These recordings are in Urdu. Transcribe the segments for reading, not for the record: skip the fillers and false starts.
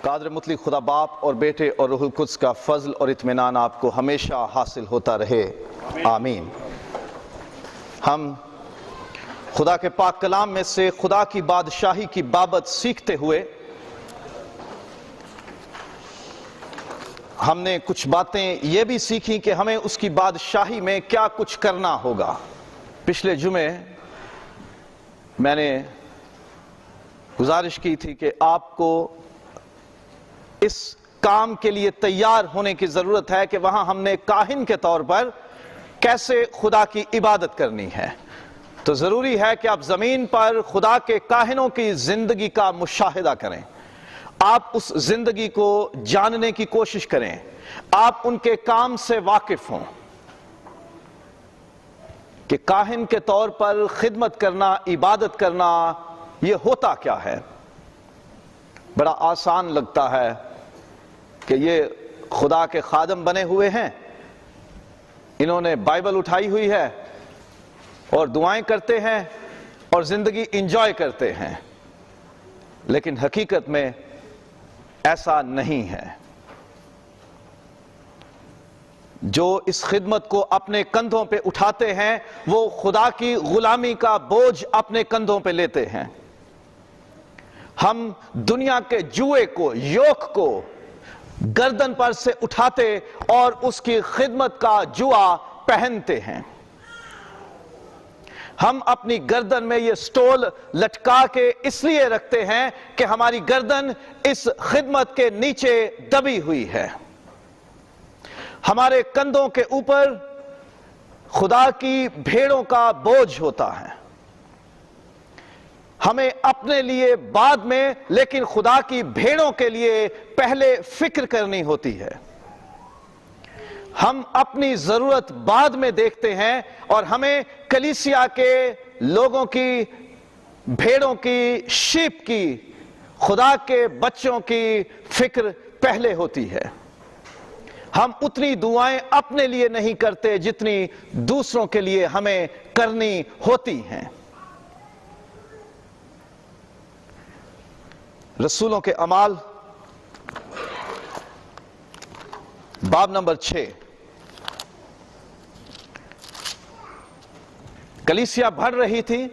قادر مطلق خدا باپ اور بیٹے اور روح القدس کا فضل اور اطمینان آپ کو ہمیشہ حاصل ہوتا رہے، آمین۔ ہم خدا کے پاک کلام میں سے خدا کی بادشاہی کی بابت سیکھتے ہوئے ہم نے کچھ باتیں یہ بھی سیکھی کہ ہمیں اس کی بادشاہی میں کیا کچھ کرنا ہوگا۔ پچھلے جمعے میں نے گزارش کی تھی کہ آپ کو اس کام کے لیے تیار ہونے کی ضرورت ہے کہ وہاں ہم نے کاہن کے طور پر کیسے خدا کی عبادت کرنی ہے۔ تو ضروری ہے کہ آپ زمین پر خدا کے کاہنوں کی زندگی کا مشاہدہ کریں، آپ اس زندگی کو جاننے کی کوشش کریں، آپ ان کے کام سے واقف ہوں کہ کاہن کے طور پر خدمت کرنا، عبادت کرنا، یہ ہوتا کیا ہے۔ بڑا آسان لگتا ہے کہ یہ خدا کے خادم بنے ہوئے ہیں، انہوں نے بائبل اٹھائی ہوئی ہے اور دعائیں کرتے ہیں اور زندگی انجوائے کرتے ہیں، لیکن حقیقت میں ایسا نہیں ہے۔ جو اس خدمت کو اپنے کندھوں پہ اٹھاتے ہیں وہ خدا کی غلامی کا بوجھ اپنے کندھوں پہ لیتے ہیں۔ ہم دنیا کے جوئے کو، یوک کو گردن پر سے اٹھاتے اور اس کی خدمت کا جوا پہنتے ہیں۔ ہم اپنی گردن میں یہ سٹول لٹکا کے اس لیے رکھتے ہیں کہ ہماری گردن اس خدمت کے نیچے دبی ہوئی ہے۔ ہمارے کندھوں کے اوپر خدا کی بھیڑوں کا بوجھ ہوتا ہے۔ ہمیں اپنے لیے بعد میں لیکن خدا کی بھیڑوں کے لیے پہلے فکر کرنی ہوتی ہے۔ ہم اپنی ضرورت بعد میں دیکھتے ہیں اور ہمیں کلیسیا کے لوگوں کی، بھیڑوں کی، شیپ کی، خدا کے بچوں کی فکر پہلے ہوتی ہے۔ ہم اتنی دعائیں اپنے لیے نہیں کرتے جتنی دوسروں کے لیے ہمیں کرنی ہوتی ہیں۔ رسولوں کے اعمال باب نمبر 6۔ کلیسیا بڑھ رہی تھی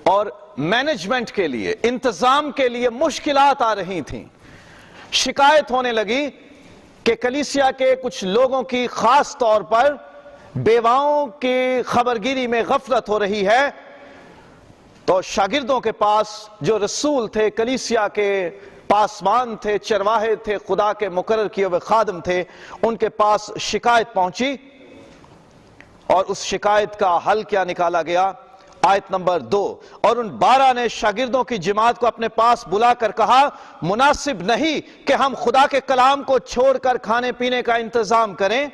اور مینجمنٹ کے لیے، انتظام کے لیے مشکلات آ رہی تھیں۔ شکایت ہونے لگی کہ کلیسیا کے کچھ لوگوں کی، خاص طور پر بیواؤں کی خبرگیری میں غفلت ہو رہی ہے۔ تو شاگردوں کے پاس، جو رسول تھے، کلیسیا کے پاسبان تھے، چرواہے تھے، خدا کے مقرر کیے ہوئے خادم تھے، ان کے پاس شکایت پہنچی اور اس شکایت کا حل کیا نکالا گیا؟ آیت نمبر 2، اور ان 12 نے شاگردوں کی جماعت کو اپنے پاس بلا کر کہا، مناسب نہیں کہ ہم خدا کے کلام کو چھوڑ کر کھانے پینے کا انتظام کریں۔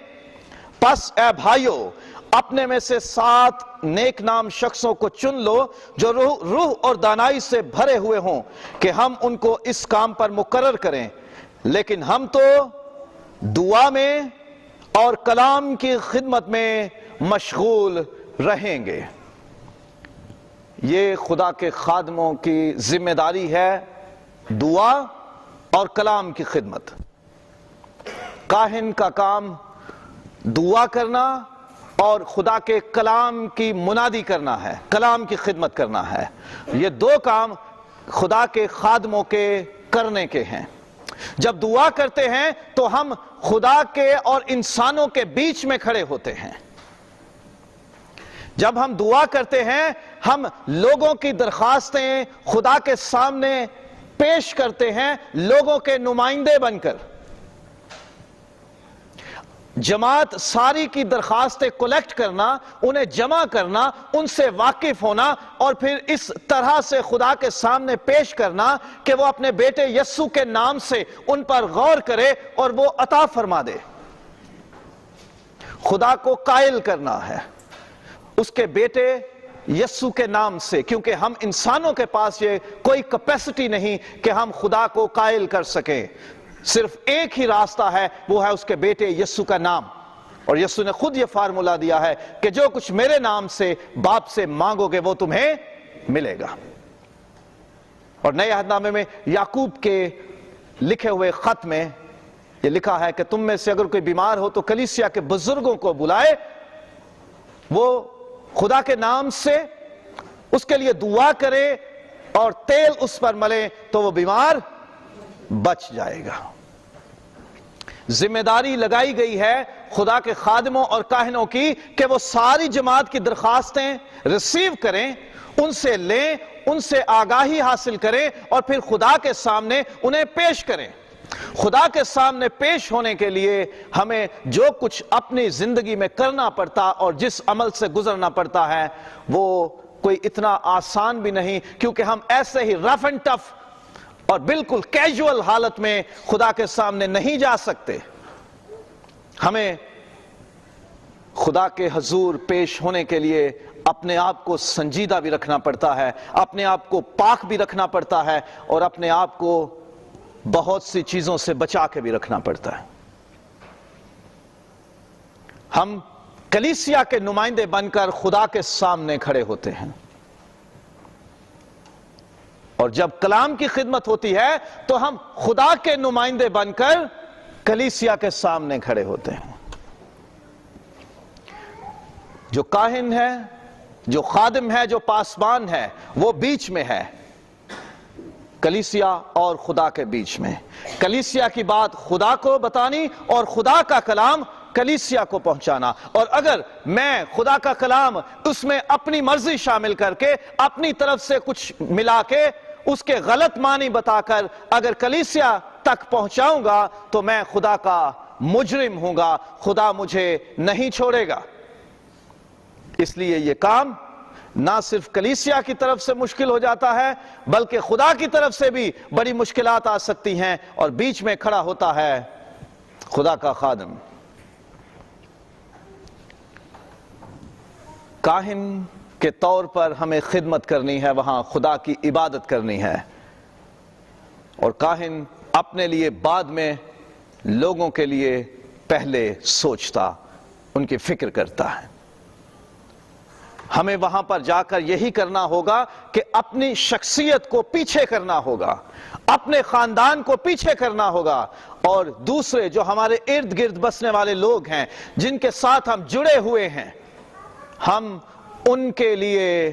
پس اے بھائیو، اپنے میں سے 7 نیک نام شخصوں کو چن لو جو روح اور دانائی سے بھرے ہوئے ہوں کہ ہم ان کو اس کام پر مقرر کریں، لیکن ہم تو دعا میں اور کلام کی خدمت میں مشغول رہیں گے۔ یہ خدا کے خادموں کی ذمہ داری ہے، دعا اور کلام کی خدمت۔ کاہن کا کام دعا کرنا اور خدا کے کلام کی منادی کرنا ہے، کلام کی خدمت کرنا ہے۔ یہ 2 کام خدا کے خادموں کے کرنے کے ہیں۔ جب دعا کرتے ہیں تو ہم خدا کے اور انسانوں کے بیچ میں کھڑے ہوتے ہیں. جب ہم دعا کرتے ہیں ہم لوگوں کی درخواستیں خدا کے سامنے پیش کرتے ہیں لوگوں کے نمائندے بن کر. جماعت ساری کی درخواستیں کلیکٹ کرنا، انہیں جمع کرنا، ان سے واقف ہونا اور پھر اس طرح سے خدا کے سامنے پیش کرنا کہ وہ اپنے بیٹے یسوع کے نام سے ان پر غور کرے اور وہ عطا فرما دے. خدا کو قائل کرنا ہے اس کے بیٹے یسوع کے نام سے، کیونکہ ہم انسانوں کے پاس یہ کوئی کیپیسٹی نہیں کہ ہم خدا کو قائل کر سکیں. صرف ایک ہی راستہ ہے، وہ ہے اس کے بیٹے یسوع کا نام. اور یسوع نے خود یہ فارمولا دیا ہے کہ جو کچھ میرے نام سے باپ سے مانگو گے وہ تمہیں ملے گا. اور نئے عہد نامے میں یعقوب کے لکھے ہوئے خط میں یہ لکھا ہے کہ تم میں سے اگر کوئی بیمار ہو تو کلیسیا کے بزرگوں کو بلائے، وہ خدا کے نام سے اس کے لیے دعا کرے اور تیل اس پر ملے تو وہ بیمار بچ جائے گا. ذمہ داری لگائی گئی ہے خدا کے خادموں اور کاہنوں کی کہ وہ ساری جماعت کی درخواستیں ریسیو کریں، ان سے لیں، ان سے آگاہی حاصل کریں اور پھر خدا کے سامنے انہیں پیش کریں. خدا کے سامنے پیش ہونے کے لیے ہمیں جو کچھ اپنی زندگی میں کرنا پڑتا اور جس عمل سے گزرنا پڑتا ہے وہ کوئی اتنا آسان بھی نہیں، کیونکہ ہم ایسے ہی رف اینڈ ٹف اور بالکل کیجول حالت میں خدا کے سامنے نہیں جا سکتے. ہمیں خدا کے حضور پیش ہونے کے لیے اپنے آپ کو سنجیدہ بھی رکھنا پڑتا ہے، اپنے آپ کو پاک بھی رکھنا پڑتا ہے اور اپنے آپ کو بہت سی چیزوں سے بچا کے بھی رکھنا پڑتا ہے. ہم کلیسیا کے نمائندے بن کر خدا کے سامنے کھڑے ہوتے ہیں اور جب کلام کی خدمت ہوتی ہے تو ہم خدا کے نمائندے بن کر کلیسیا کے سامنے کھڑے ہوتے ہیں. جو کاہن ہے، جو خادم ہے، جو پاسبان ہے، وہ بیچ میں ہے، کلیسیا اور خدا کے بیچ میں. کلیسیا کی بات خدا کو بتانی اور خدا کا کلام کلیسیا کو پہنچانا. اور اگر میں خدا کا کلام اس میں اپنی مرضی شامل کر کے اپنی طرف سے کچھ ملا کے اس کے غلط معنی بتا کر اگر کلیسیا تک پہنچاؤں گا تو میں خدا کا مجرم ہوں گا، خدا مجھے نہیں چھوڑے گا. اس لیے یہ کام نہ صرف کلیسیا کی طرف سے مشکل ہو جاتا ہے بلکہ خدا کی طرف سے بھی بڑی مشکلات آ سکتی ہیں اور بیچ میں کھڑا ہوتا ہے خدا کا خادم. کاہن کے طور پر ہمیں خدمت کرنی ہے، وہاں خدا کی عبادت کرنی ہے. اور کاہن اپنے لیے بعد میں، لوگوں کے لیے پہلے سوچتا، ان کی فکر کرتا ہے. ہمیں وہاں پر جا کر یہی کرنا ہوگا کہ اپنی شخصیت کو پیچھے کرنا ہوگا، اپنے خاندان کو پیچھے کرنا ہوگا اور دوسرے جو ہمارے ارد گرد بسنے والے لوگ ہیں جن کے ساتھ ہم جڑے ہوئے ہیں، ہم ان کے لیے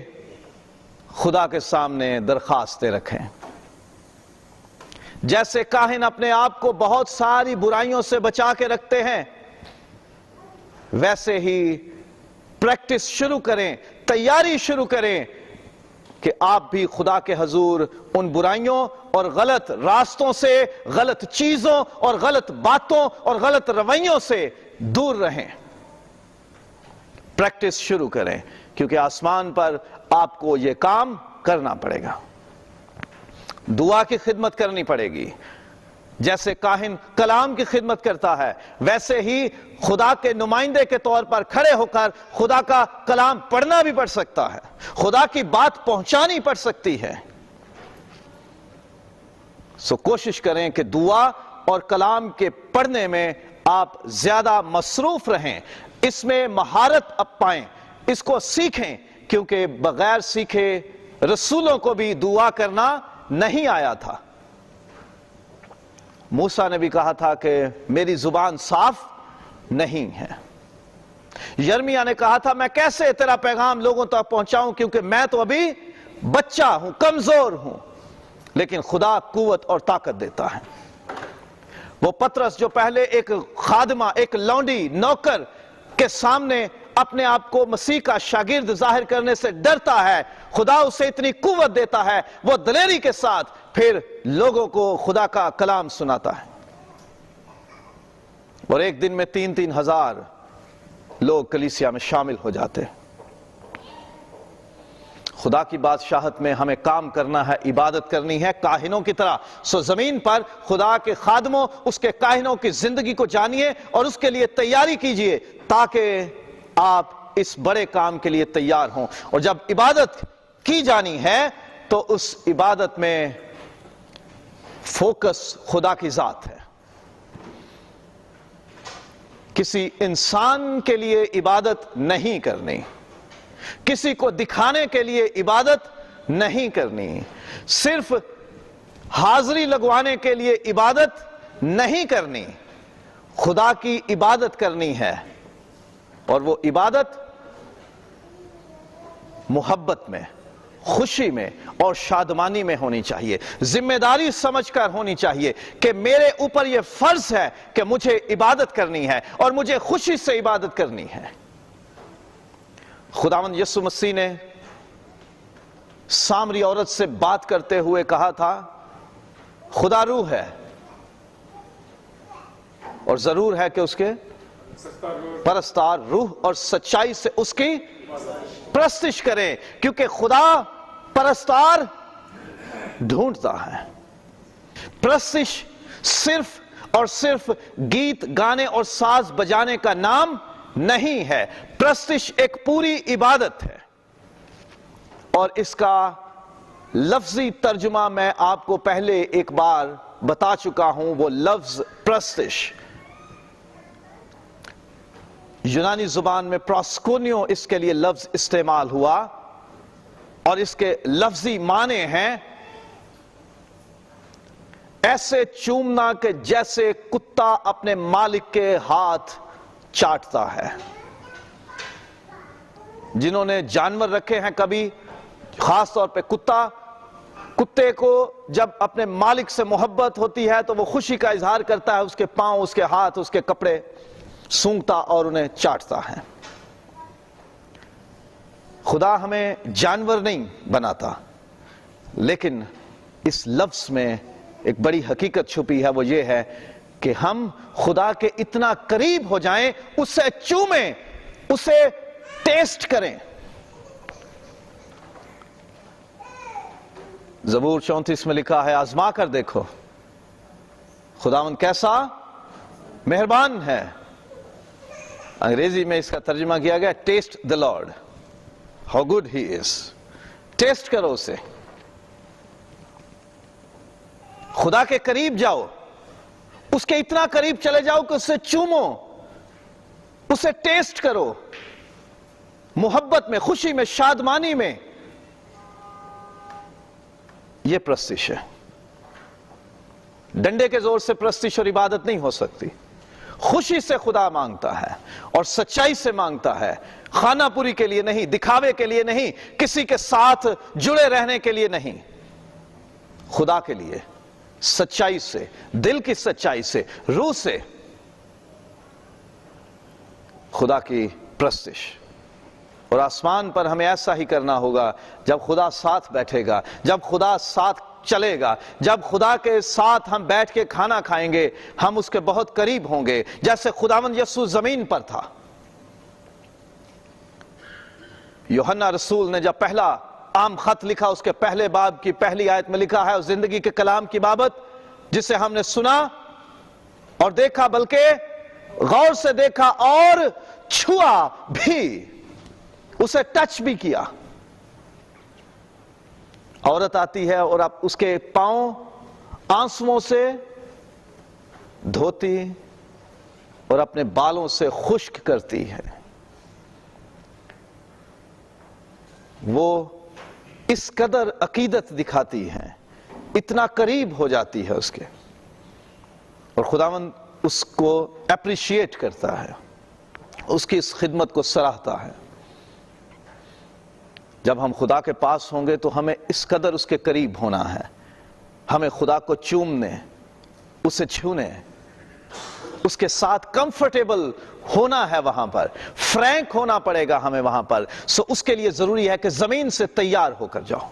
خدا کے سامنے درخواستیں رکھیں. جیسے کاہن اپنے آپ کو بہت ساری برائیوں سے بچا کے رکھتے ہیں، ویسے ہی پریکٹس شروع کریں، تیاری شروع کریں کہ آپ بھی خدا کے حضور ان برائیوں اور غلط راستوں سے، غلط چیزوں اور غلط باتوں اور غلط رویوں سے دور رہیں. پریکٹس شروع کریں کیونکہ آسمان پر آپ کو یہ کام کرنا پڑے گا. دعا کی خدمت کرنی پڑے گی. جیسے کاہن کلام کی خدمت کرتا ہے ویسے ہی خدا کے نمائندے کے طور پر کھڑے ہو کر خدا کا کلام پڑھنا بھی پڑ سکتا ہے، خدا کی بات پہنچانی پڑ سکتی ہے. کوشش کریں کہ دعا اور کلام کے پڑھنے میں آپ زیادہ مصروف رہیں، اس میں مہارت پائیں، اس کو سیکھیں، کیونکہ بغیر سیکھے رسولوں کو بھی دعا کرنا نہیں آیا تھا. موسیٰ نے بھی کہا تھا کہ میری زبان صاف نہیں ہے. یرمیہ نے کہا تھا میں کیسے تیرا پیغام لوگوں تک پہنچاؤں کیونکہ میں تو ابھی بچہ ہوں، کمزور ہوں. لیکن خدا قوت اور طاقت دیتا ہے. وہ پطرس جو پہلے ایک خادمہ، ایک لونڈی، نوکر کے سامنے اپنے آپ کو مسیح کا شاگرد ظاہر کرنے سے ڈرتا ہے، خدا اسے اتنی قوت دیتا ہے، وہ دلیری کے ساتھ پھر لوگوں کو خدا کا کلام سناتا ہے، اور ایک دن میں 3,000 ہزار لوگ کلیسیا میں شامل ہو جاتے ہیں۔ خدا کی بادشاہت میں ہمیں کام کرنا ہے، عبادت کرنی ہے کاہنوں کی طرح۔ سو زمین پر خدا کے خادموں، اس کے کاہنوں کی زندگی کو جانیے اور اس کے لیے تیاری کیجئے تاکہ آپ اس بڑے کام کے لیے تیار ہوں۔ اور جب عبادت کی جانی ہے تو اس عبادت میں فوکس خدا کی ذات ہے۔ کسی انسان کے لیے عبادت نہیں کرنی، کسی کو دکھانے کے لیے عبادت نہیں کرنی، صرف حاضری لگوانے کے لیے عبادت نہیں کرنی، خدا کی عبادت کرنی ہے، اور وہ عبادت محبت میں، خوشی میں اور شادمانی میں ہونی چاہیے، ذمہ داری سمجھ کر ہونی چاہیے کہ میرے اوپر یہ فرض ہے کہ مجھے عبادت کرنی ہے اور مجھے خوشی سے عبادت کرنی ہے۔ خداوند یسوع مسیح نے سامری عورت سے بات کرتے ہوئے کہا تھا، خدا روح ہے اور ضرور ہے کہ اس کے پرستار روح اور سچائی سے اس کی پرستش کریں، کیونکہ خدا پرستار ڈھونڈتا ہے۔ پرستش صرف اور صرف گیت گانے اور ساز بجانے کا نام نہیں ہے، پرستش ایک پوری عبادت ہے، اور اس کا لفظی ترجمہ میں آپ کو پہلے ایک بار بتا چکا ہوں۔ وہ لفظ پرستش یونانی زبان میں پراسکونیو اس کے لیے لفظ استعمال ہوا، اور اس کے لفظی معنی ہیں ایسے چومنا کہ جیسے کتا اپنے مالک کے ہاتھ چاٹتا ہے۔ جنہوں نے جانور رکھے ہیں کبھی، خاص طور پہ کتے کو جب اپنے مالک سے محبت ہوتی ہے تو وہ خوشی کا اظہار کرتا ہے، اس کے پاؤں، اس کے ہاتھ، اس کے کپڑے سونگھتا اور انہیں چاٹتا ہے۔ خدا ہمیں جانور نہیں بناتا، لیکن اس لفظ میں ایک بڑی حقیقت چھپی ہے، وہ یہ ہے کہ ہم خدا کے اتنا قریب ہو جائیں، اسے چومیں، اسے ٹیسٹ کریں۔ زبور 34 میں لکھا ہے، آزما کر دیکھو خداوند کیسا مہربان ہے۔ انگریزی میں اس کا ترجمہ کیا گیا test the Lord how good he is۔ Test کرو اسے، خدا کے قریب جاؤ، اس کے اتنا قریب چلے جاؤ کہ اسے چومو، اسے ٹیسٹ کرو، محبت میں، خوشی میں، شادمانی میں۔ یہ پرستش ہے۔ ڈنڈے کے زور سے پرستش اور عبادت نہیں ہو سکتی۔ خوشی سے خدا مانگتا ہے اور سچائی سے مانگتا ہے، خانہ پوری کے لیے نہیں، دکھاوے کے لیے نہیں، کسی کے ساتھ جڑے رہنے کے لیے نہیں، خدا کے لیے سچائی سے، دل کی سچائی سے، روح سے خدا کی پرستش۔ اور آسمان پر ہمیں ایسا ہی کرنا ہوگا جب خدا ساتھ بیٹھے گا، جب خدا ساتھ چلے گا، جب خدا کے ساتھ ہم بیٹھ کے کھانا کھائیں گے، ہم اس کے بہت قریب ہوں گے، جیسے خداوند یسوع زمین پر تھا۔ یوحنا رسول نے جب پہلا عام خط لکھا، اس کے پہلے باب کی پہلی آیت میں لکھا ہے اس زندگی کے کلام کی بابت جسے ہم نے سنا اور دیکھا، بلکہ غور سے دیکھا اور چھوا بھی، اسے ٹچ بھی کیا۔ عورت آتی ہے اور اب اس کے پاؤں آنسوؤں سے دھوتی اور اپنے بالوں سے خشک کرتی ہے۔ وہ اس قدر عقیدت دکھاتی ہے، اتنا قریب ہو جاتی ہے اس کے، اور خداوند اس کو اپریشیٹ کرتا ہے، اس کی اس خدمت کو سراہتا ہے۔ جب ہم خدا کے پاس ہوں گے تو ہمیں اس قدر اس کے قریب ہونا ہے، ہمیں خدا کو چومنے، اسے چھونے، اس کے ساتھ کمفرٹیبل ہونا ہے، وہاں پر فرینک ہونا پڑے گا ہمیں وہاں پر. سو اس کے لیے ضروری ہے کہ زمین سے تیار ہو کر جاؤ،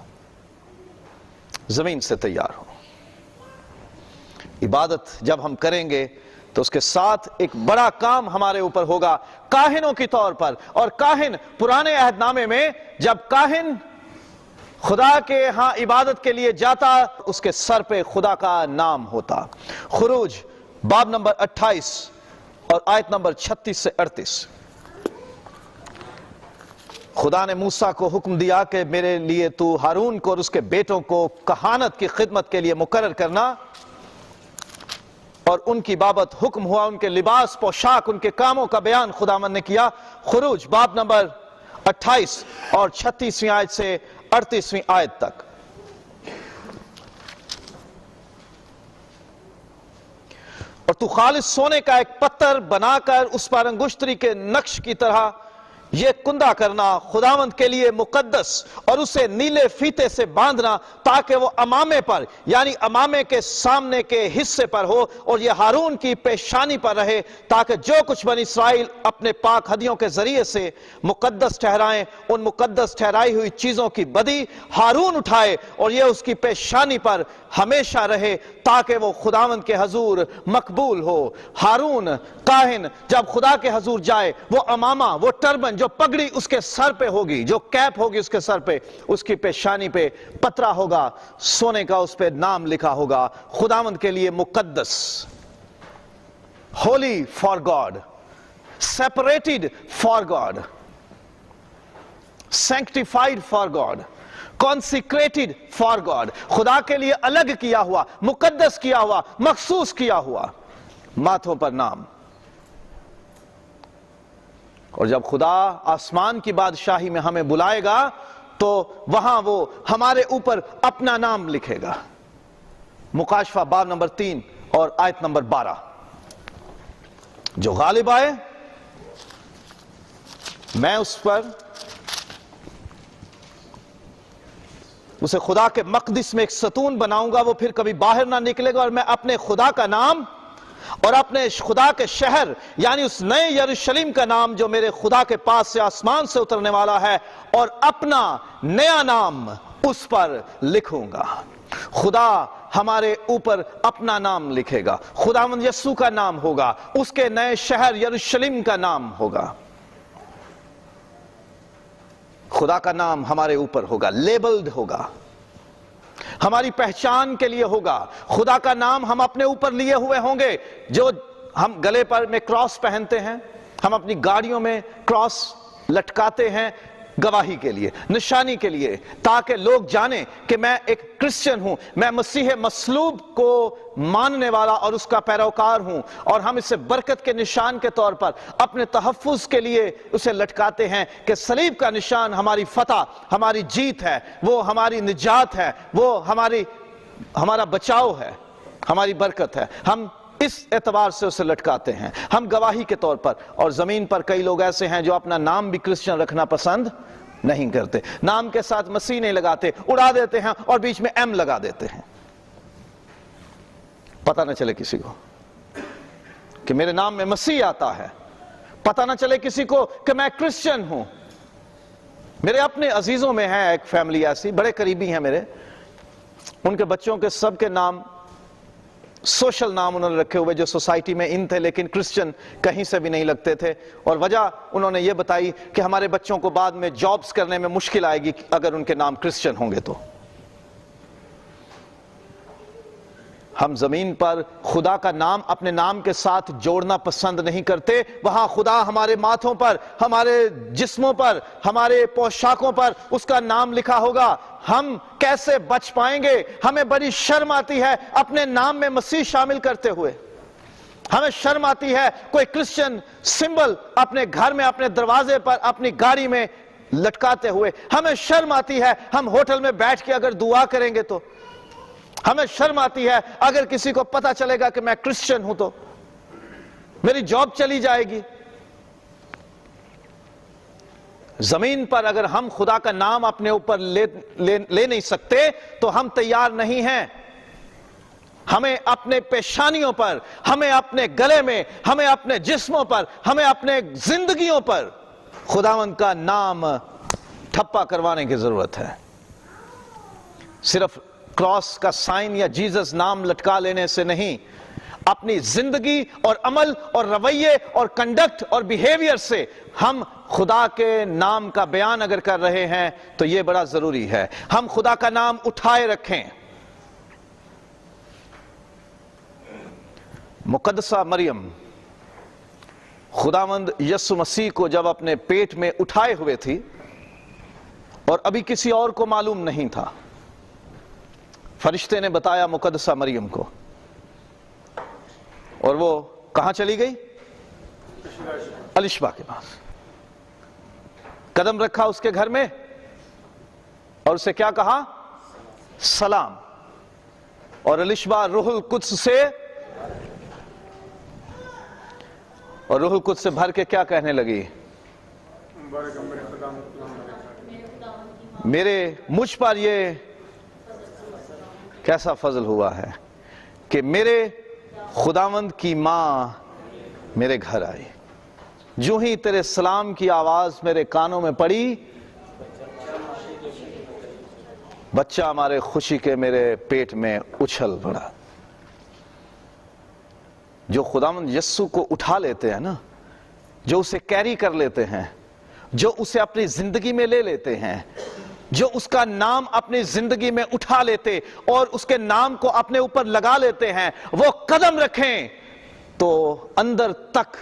زمین سے تیار ہو. عبادت جب ہم کریں گے تو اس کے ساتھ ایک بڑا کام ہمارے اوپر ہوگا کاہنوں کی طور پر. اور کاہن پرانے عہد نامے میں جب کاہن خدا کے ہاں عبادت کے لیے جاتا اس کے سر پہ خدا کا نام ہوتا. خروج باب نمبر 28 اور آیت نمبر 36 سے 38. خدا نے موسیٰ کو حکم دیا کہ میرے لیے تو ہارون کو اور اس کے بیٹوں کو کہانت کی خدمت کے لیے مقرر کرنا، اور ان کی بابت حکم ہوا. ان کے لباس، پوشاک، ان کے کاموں کا بیان خداوند نے کیا. خروج باب نمبر 28 اور 36ویں آیت سے 38ویں آیت تک. اور تو خالص سونے کا ایک پتھر بنا کر اس پر انگشتری کے نقش کی طرح یہ کندہ کرنا خداوند کے لیے مقدس، اور اسے نیلے فیتے سے باندھنا تاکہ وہ امامے پر یعنی امامے کے سامنے کے حصے پر ہو، اور یہ ہارون کی پیشانی پر رہے تاکہ جو کچھ بنی اسرائیل اپنے پاک ہدیوں کے ذریعے سے مقدس ٹھہرائیں ان مقدس ٹھہرائی ہوئی چیزوں کی بدی ہارون اٹھائے، اور یہ اس کی پیشانی پر ہمیشہ رہے تاکہ وہ خداوند کے حضور مقبول ہو. ہارون کاہن جب خدا کے حضور جائے، وہ امامہ، وہ ٹربن، جو پگڑی اس کے سر پہ ہوگی، جو کیپ ہوگی اس کے سر پہ، اس کی پیشانی پہ پترا ہوگا سونے کا، اس پہ نام لکھا ہوگا خداوند کے لیے مقدس، holy for God, separated for God, sanctified for God, consecrated for God, خدا کے لیے الگ کیا ہوا، مقدس کیا ہوا، مخصوص کیا ہوا، ماتھوں پر نام. اور جب خدا آسمان کی بادشاہی میں ہمیں بلائے گا تو وہاں وہ ہمارے اوپر اپنا نام لکھے گا. مکاشفہ باب نمبر 3 اور آیت نمبر 12. جو غالب آئے میں اس پر اسے خدا کے مقدس میں ایک ستون بناؤں گا، وہ پھر کبھی باہر نہ نکلے گا، اور میں اپنے خدا کا نام اور اپنے خدا کے شہر یعنی اس نئے یروشلم کا نام جو میرے خدا کے پاس سے آسمان سے اترنے والا ہے، اور اپنا نیا نام اس پر لکھوں گا. خدا ہمارے اوپر اپنا نام لکھے گا، خداوند یسوع کا نام ہوگا، اس کے نئے شہر یروشلم کا نام ہوگا. خدا کا نام ہمارے اوپر ہوگا، لیبلڈ ہوگا، ہماری پہچان کے لیے ہوگا. خدا کا نام ہم اپنے اوپر لیے ہوئے ہوں گے. جو ہم گلے پر میں کراس پہنتے ہیں، ہم اپنی گاڑیوں میں کراس لٹکاتے ہیں گواہی کے لیے، نشانی کے لیے، تاکہ لوگ جانیں کہ میں ایک کرسچن ہوں، میں مسیح مصلوب کو ماننے والا اور اس کا پیروکار ہوں. اور ہم اسے برکت کے نشان کے طور پر اپنے تحفظ کے لیے اسے لٹکاتے ہیں کہ صلیب کا نشان ہماری فتح، ہماری جیت ہے، وہ ہماری نجات ہے، وہ ہمارا بچاؤ ہے، ہماری برکت ہے. ہم اس اعتبار سے اسے لٹکاتے ہیں، ہم گواہی کے طور پر. اور زمین پر کئی لوگ ایسے ہیں جو اپنا نام بھی کرسچن رکھنا پسند نہیں کرتے، نام کے ساتھ مسیح نہیں لگاتے، اڑا دیتے ہیں اور بیچ میں ایم لگا دیتے ہیں، پتہ نہ چلے کسی کو کہ میرے نام میں مسیح آتا ہے، پتہ نہ چلے کسی کو کہ میں کرسچن ہوں. میرے اپنے عزیزوں میں ہے ایک فیملی ایسی، بڑے قریبی ہیں میرے، ان کے بچوں کے سب کے نام سوشل نام انہوں نے رکھے ہوئے جو سوسائٹی میں ان تھے، لیکن کرسچن کہیں سے بھی نہیں لگتے تھے. اور وجہ انہوں نے یہ بتائی کہ ہمارے بچوں کو بعد میں جابز کرنے میں مشکل آئے گی اگر ان کے نام کرسچن ہوں گے. تو ہم زمین پر خدا کا نام اپنے نام کے ساتھ جوڑنا پسند نہیں کرتے. وہاں خدا ہمارے ماتھوں پر، ہمارے جسموں پر، ہمارے پوشاکوں پر اس کا نام لکھا ہوگا. ہم کیسے بچ پائیں گے؟ ہمیں بڑی شرم آتی ہے اپنے نام میں مسیح شامل کرتے ہوئے. ہمیں شرم آتی ہے کوئی کرسچن سمبل اپنے گھر میں، اپنے دروازے پر، اپنی گاڑی میں لٹکاتے ہوئے. ہمیں شرم آتی ہے ہم ہوٹل میں بیٹھ کے اگر دعا کریں گے تو. ہمیں شرم آتی ہے اگر کسی کو پتا چلے گا کہ میں کرسچن ہوں تو میری جاب چلی جائے گی. زمین پر اگر ہم خدا کا نام اپنے اوپر لے نہیں سکتے تو ہم تیار نہیں ہیں. ہمیں اپنے پیشانیوں پر، ہمیں اپنے گلے میں، ہمیں اپنے جسموں پر، ہمیں اپنے زندگیوں پر خداوند کا نام ٹھپا کروانے کی ضرورت ہے۔ صرف کراس کا سائن یا جیزس نام لٹکا لینے سے نہیں، اپنی زندگی اور عمل اور رویے اور کنڈکٹ اور بیہیویئر سے ہم خدا کے نام کا بیان اگر کر رہے ہیں تو یہ بڑا ضروری ہے، ہم خدا کا نام اٹھائے رکھیں۔ مقدسہ مریم خداوند یسوع مسیح کو جب اپنے پیٹ میں اٹھائے ہوئے تھی اور ابھی کسی اور کو معلوم نہیں تھا، فرشتے نے بتایا مقدسہ مریم کو، اور وہ کہاں چلی گئی؟ الشبا کے پاس قدم رکھا اس کے گھر میں اور اسے کیا کہا؟ سلام۔ اور الشبا روح القدس سے بھر کے کیا کہنے لگی؟ مجھ پر یہ کیسا فضل ہوا ہے کہ میرے خداوند کی ماں میرے گھر آئی، جو ہی تیرے سلام کی آواز میرے کانوں میں پڑی، بچہ ہمارے خوشی کے میرے پیٹ میں اچھل پڑا۔ جو خداوند یسوع کو اٹھا لیتے ہیں نا، جو اسے کیری کر لیتے ہیں، جو اسے اپنی زندگی میں لے لیتے ہیں، جو اس کا نام اپنی زندگی میں اٹھا لیتے اور اس کے نام کو اپنے اوپر لگا لیتے ہیں، وہ قدم رکھیں تو اندر تک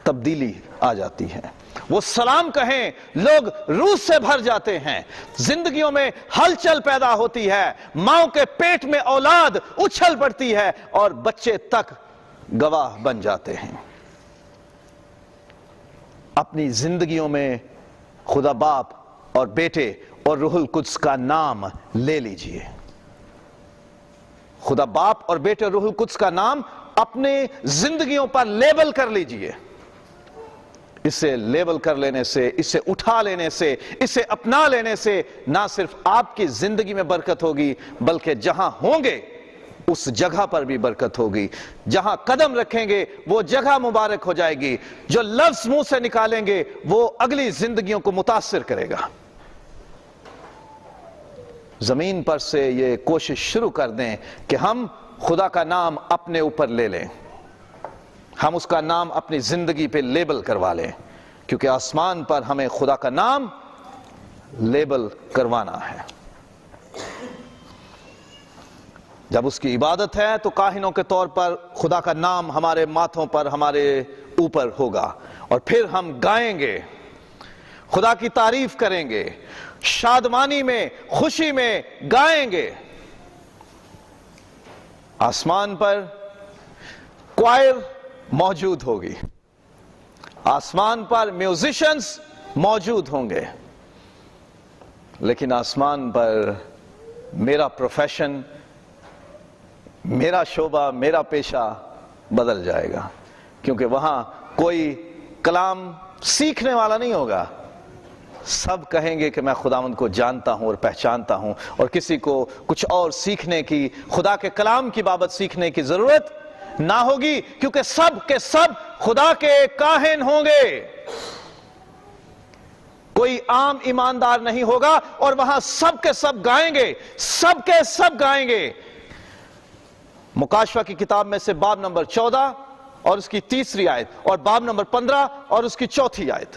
تبدیلی آ جاتی ہے۔ وہ سلام کہیں، لوگ روح سے بھر جاتے ہیں، زندگیوں میں ہلچل پیدا ہوتی ہے، ماں کے پیٹ میں اولاد اچھل پڑتی ہے اور بچے تک گواہ بن جاتے ہیں۔ اپنی زندگیوں میں خدا باپ اور بیٹے اور روح القدس کا نام لے لیجئے۔ خدا باپ اور بیٹے اور روح القدس کا نام اپنے زندگیوں پر لیبل کر لیجئے۔ اسے لیبل کر لینے سے، اسے اٹھا لینے سے، اسے اپنا لینے سے نہ صرف آپ کی زندگی میں برکت ہوگی بلکہ جہاں ہوں گے اس جگہ پر بھی برکت ہوگی۔ جہاں قدم رکھیں گے وہ جگہ مبارک ہو جائے گی، جو لفظ منہ سے نکالیں گے وہ اگلی زندگیوں کو متاثر کرے گا۔ زمین پر سے یہ کوشش شروع کر دیں کہ ہم خدا کا نام اپنے اوپر لے لیں، ہم اس کا نام اپنی زندگی پہ لیبل کروا لیں، کیونکہ آسمان پر ہمیں خدا کا نام لیبل کروانا ہے۔ جب اس کی عبادت ہے تو کاہنوں کے طور پر خدا کا نام ہمارے ماتھوں پر، ہمارے اوپر ہوگا، اور پھر ہم گائیں گے، خدا کی تعریف کریں گے، شادمانی میں، خوشی میں گائیں گے۔ آسمان پر کوائر موجود ہوگی، آسمان پر میوزیشنز موجود ہوں گے، لیکن آسمان پر میرا پروفیشن، میرا شعبہ، میرا پیشہ بدل جائے گا، کیونکہ وہاں کوئی کلام سیکھنے والا نہیں ہوگا۔ سب کہیں گے کہ میں خداوند کو جانتا ہوں اور پہچانتا ہوں، اور کسی کو کچھ اور سیکھنے کی، خدا کے کلام کی بابت سیکھنے کی ضرورت نہ ہوگی، کیونکہ سب کے سب خدا کے کاہن ہوں گے۔ کوئی عام ایماندار نہیں ہوگا، اور وہاں سب کے سب گائیں گے، سب کے سب گائیں گے۔ مکاشفہ کی کتاب میں سے باب نمبر 14 اور اس کی 3 آیت، اور باب نمبر 15 اور اس کی 4 آیت،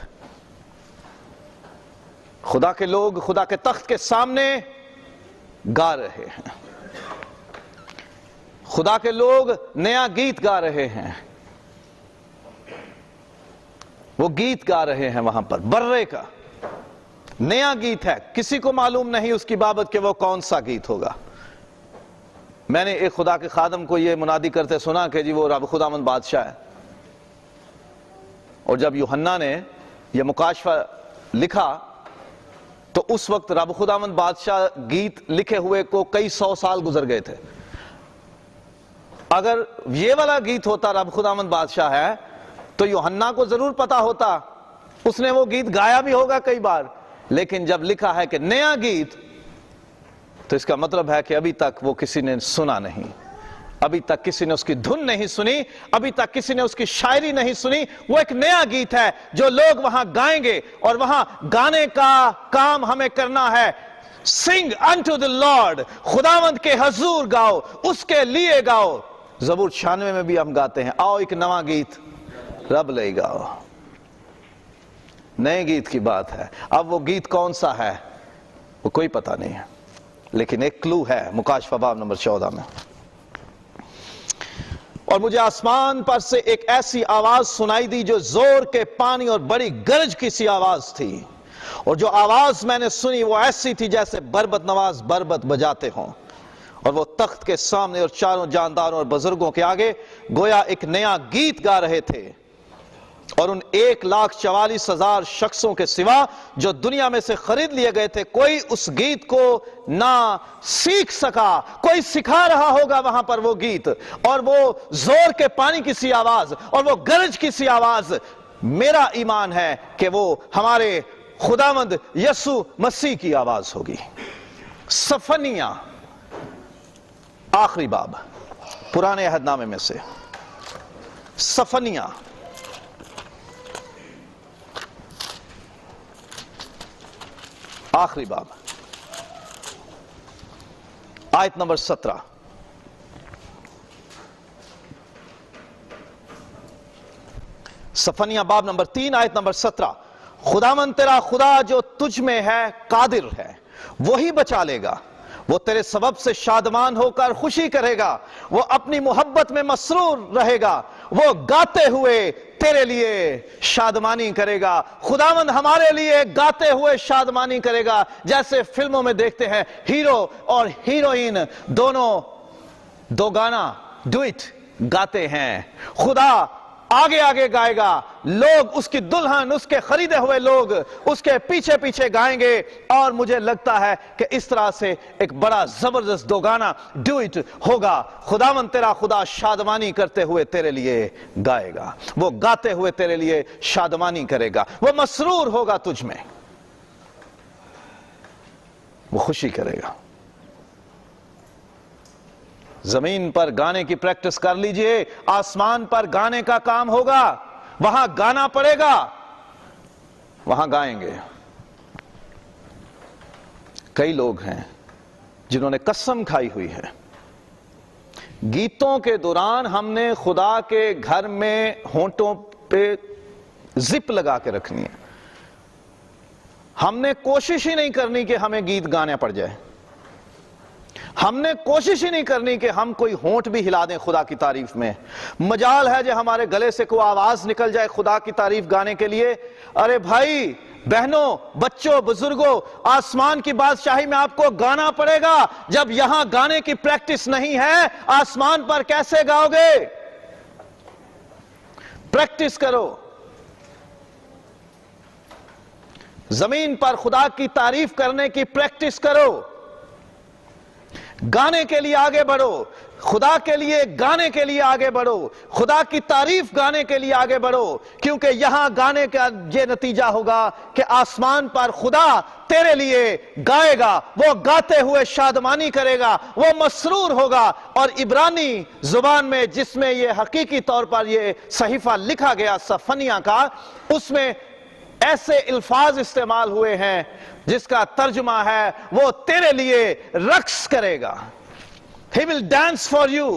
خدا کے لوگ خدا کے تخت کے سامنے گا رہے ہیں، خدا کے لوگ نیا گیت گا رہے ہیں۔ وہ گیت گا رہے ہیں وہاں پر، برے کا نیا گیت ہے، کسی کو معلوم نہیں اس کی بابت کہ وہ کون سا گیت ہوگا۔ میں نے ایک خدا کے خادم کو یہ منادی کرتے سنا کہ جی وہ رب خداوند بادشاہ ہے، اور جب یوحنا نے یہ مکاشفہ لکھا تو اس وقت رب خداوند بادشاہ گیت لکھے ہوئے کو کئی 100 سال گزر گئے تھے۔ اگر یہ والا گیت ہوتا رب خداوند بادشاہ ہے تو یوحنا کو ضرور پتا ہوتا، اس نے وہ گیت گایا بھی ہوگا کئی بار، لیکن جب لکھا ہے کہ نیا گیت تو اس کا مطلب ہے کہ ابھی تک وہ کسی نے سنا نہیں، ابھی تک کسی نے اس کی دھن نہیں سنی, ابھی تک کسی نے اس کی شاعری نہیں سنی. وہ ایک نیا گیت ہے جو لوگ وہاں گائیں گے, اور وہاں گانے کا کام ہمیں کرنا ہے. Sing unto the Lord, خداوند کے حضور گاؤ, اس کے لیے گاؤ. زبور 96 میں بھی ہم گاتے ہیں, آؤ ایک نواں گیت رب لے گاؤ. نئے گیت کی بات ہے. اب وہ گیت کون سا ہے وہ کوئی پتہ نہیں ہے, لیکن ایک کلو ہے مکاشفہ باب نمبر 14 میں. اور مجھے آسمان پر سے ایک ایسی آواز سنائی دی جو زور کے پانی اور بڑی گرج کی سی آواز تھی, اور جو آواز میں نے سنی وہ ایسی تھی جیسے بربط نواز بربط بجاتے ہوں, اور وہ تخت کے سامنے اور چاروں جانداروں اور بزرگوں کے آگے گویا ایک نیا گیت گا رہے تھے. اور ان 1,44,000 شخصوں کے سوا جو دنیا میں سے خرید لیے گئے تھے, کوئی اس گیت کو نہ سیکھ سکا. کوئی سکھا رہا ہوگا وہاں پر وہ گیت, اور وہ زور کے پانی کی سی آواز اور وہ گرج کی سی آواز. میرا ایمان ہے کہ وہ ہمارے خداوند یسوع مسیح کی آواز ہوگی. صفنیہ آخری باب پرانے عہد نامے میں سے, صفنیہ آخری باب آیت نمبر 17. صفنیہ باب نمبر 3 آیت نمبر 17. خداوند تیرا خدا جو تجھ میں ہے قادر ہے, وہی بچا لے گا. وہ تیرے سبب سے شادمان ہو کر خوشی کرے گا, وہ اپنی محبت میں مسرور رہے گا, وہ گاتے ہوئے تیرے لیے شادمانی کرے گا. خداوند ہمارے لیے گاتے ہوئے شادمانی کرے گا, جیسے فلموں میں دیکھتے ہیں ہیرو اور ہیروئن دونوں دو گانا ڈوئٹ گاتے ہیں. خدا آگے آگے گائے گا, لوگ اس کی دلہن, اس کے خریدے ہوئے لوگ اس کے پیچھے پیچھے گائیں گے, اور مجھے لگتا ہے کہ اس طرح سے ایک بڑا زبردست دو گانا ڈوئٹ ہوگا. خداوند تیرا خدا شادمانی کرتے ہوئے تیرے لیے گائے گا, وہ گاتے ہوئے تیرے لیے شادمانی کرے گا, وہ مسرور ہوگا تجھ میں, وہ خوشی کرے گا. زمین پر گانے کی پریکٹس کر لیجئے, آسمان پر گانے کا کام ہوگا. وہاں گانا پڑے گا, وہاں گائیں گے. کئی لوگ ہیں جنہوں نے قسم کھائی ہوئی ہے, گیتوں کے دوران ہم نے خدا کے گھر میں ہونٹوں پہ زپ لگا کے رکھنی ہے. ہم نے کوشش ہی نہیں کرنی کہ ہمیں گیت گانے پڑ جائے. ہم نے کوشش ہی نہیں کرنی کہ ہم کوئی ہونٹ بھی ہلا دیں خدا کی تعریف میں. مجال ہے جو ہمارے گلے سے کوئی آواز نکل جائے خدا کی تعریف گانے کے لیے. ارے بھائی بہنوں, بچوں, بزرگوں, آسمان کی بادشاہی میں آپ کو گانا پڑے گا. جب یہاں گانے کی پریکٹس نہیں ہے, آسمان پر کیسے گاؤ گے؟ پریکٹس کرو. زمین پر خدا کی تعریف کرنے کی پریکٹس کرو. گانے کے لیے آگے بڑھو, خدا کے لیے گانے کے لیے آگے بڑھو, خدا کی تعریف گانے کے لیے آگے بڑھو. کیونکہ یہاں گانے کا یہ نتیجہ ہوگا کہ آسمان پر خدا تیرے لیے گائے گا, وہ گاتے ہوئے شادمانی کرے گا, وہ مسرور ہوگا. اور عبرانی زبان میں جس میں یہ حقیقی طور پر یہ صحیفہ لکھا گیا صفنیہ کا, اس میں ایسے الفاظ استعمال ہوئے ہیں جس کا ترجمہ ہے وہ تیرے لیے رقص کرے گا. He will dance for you.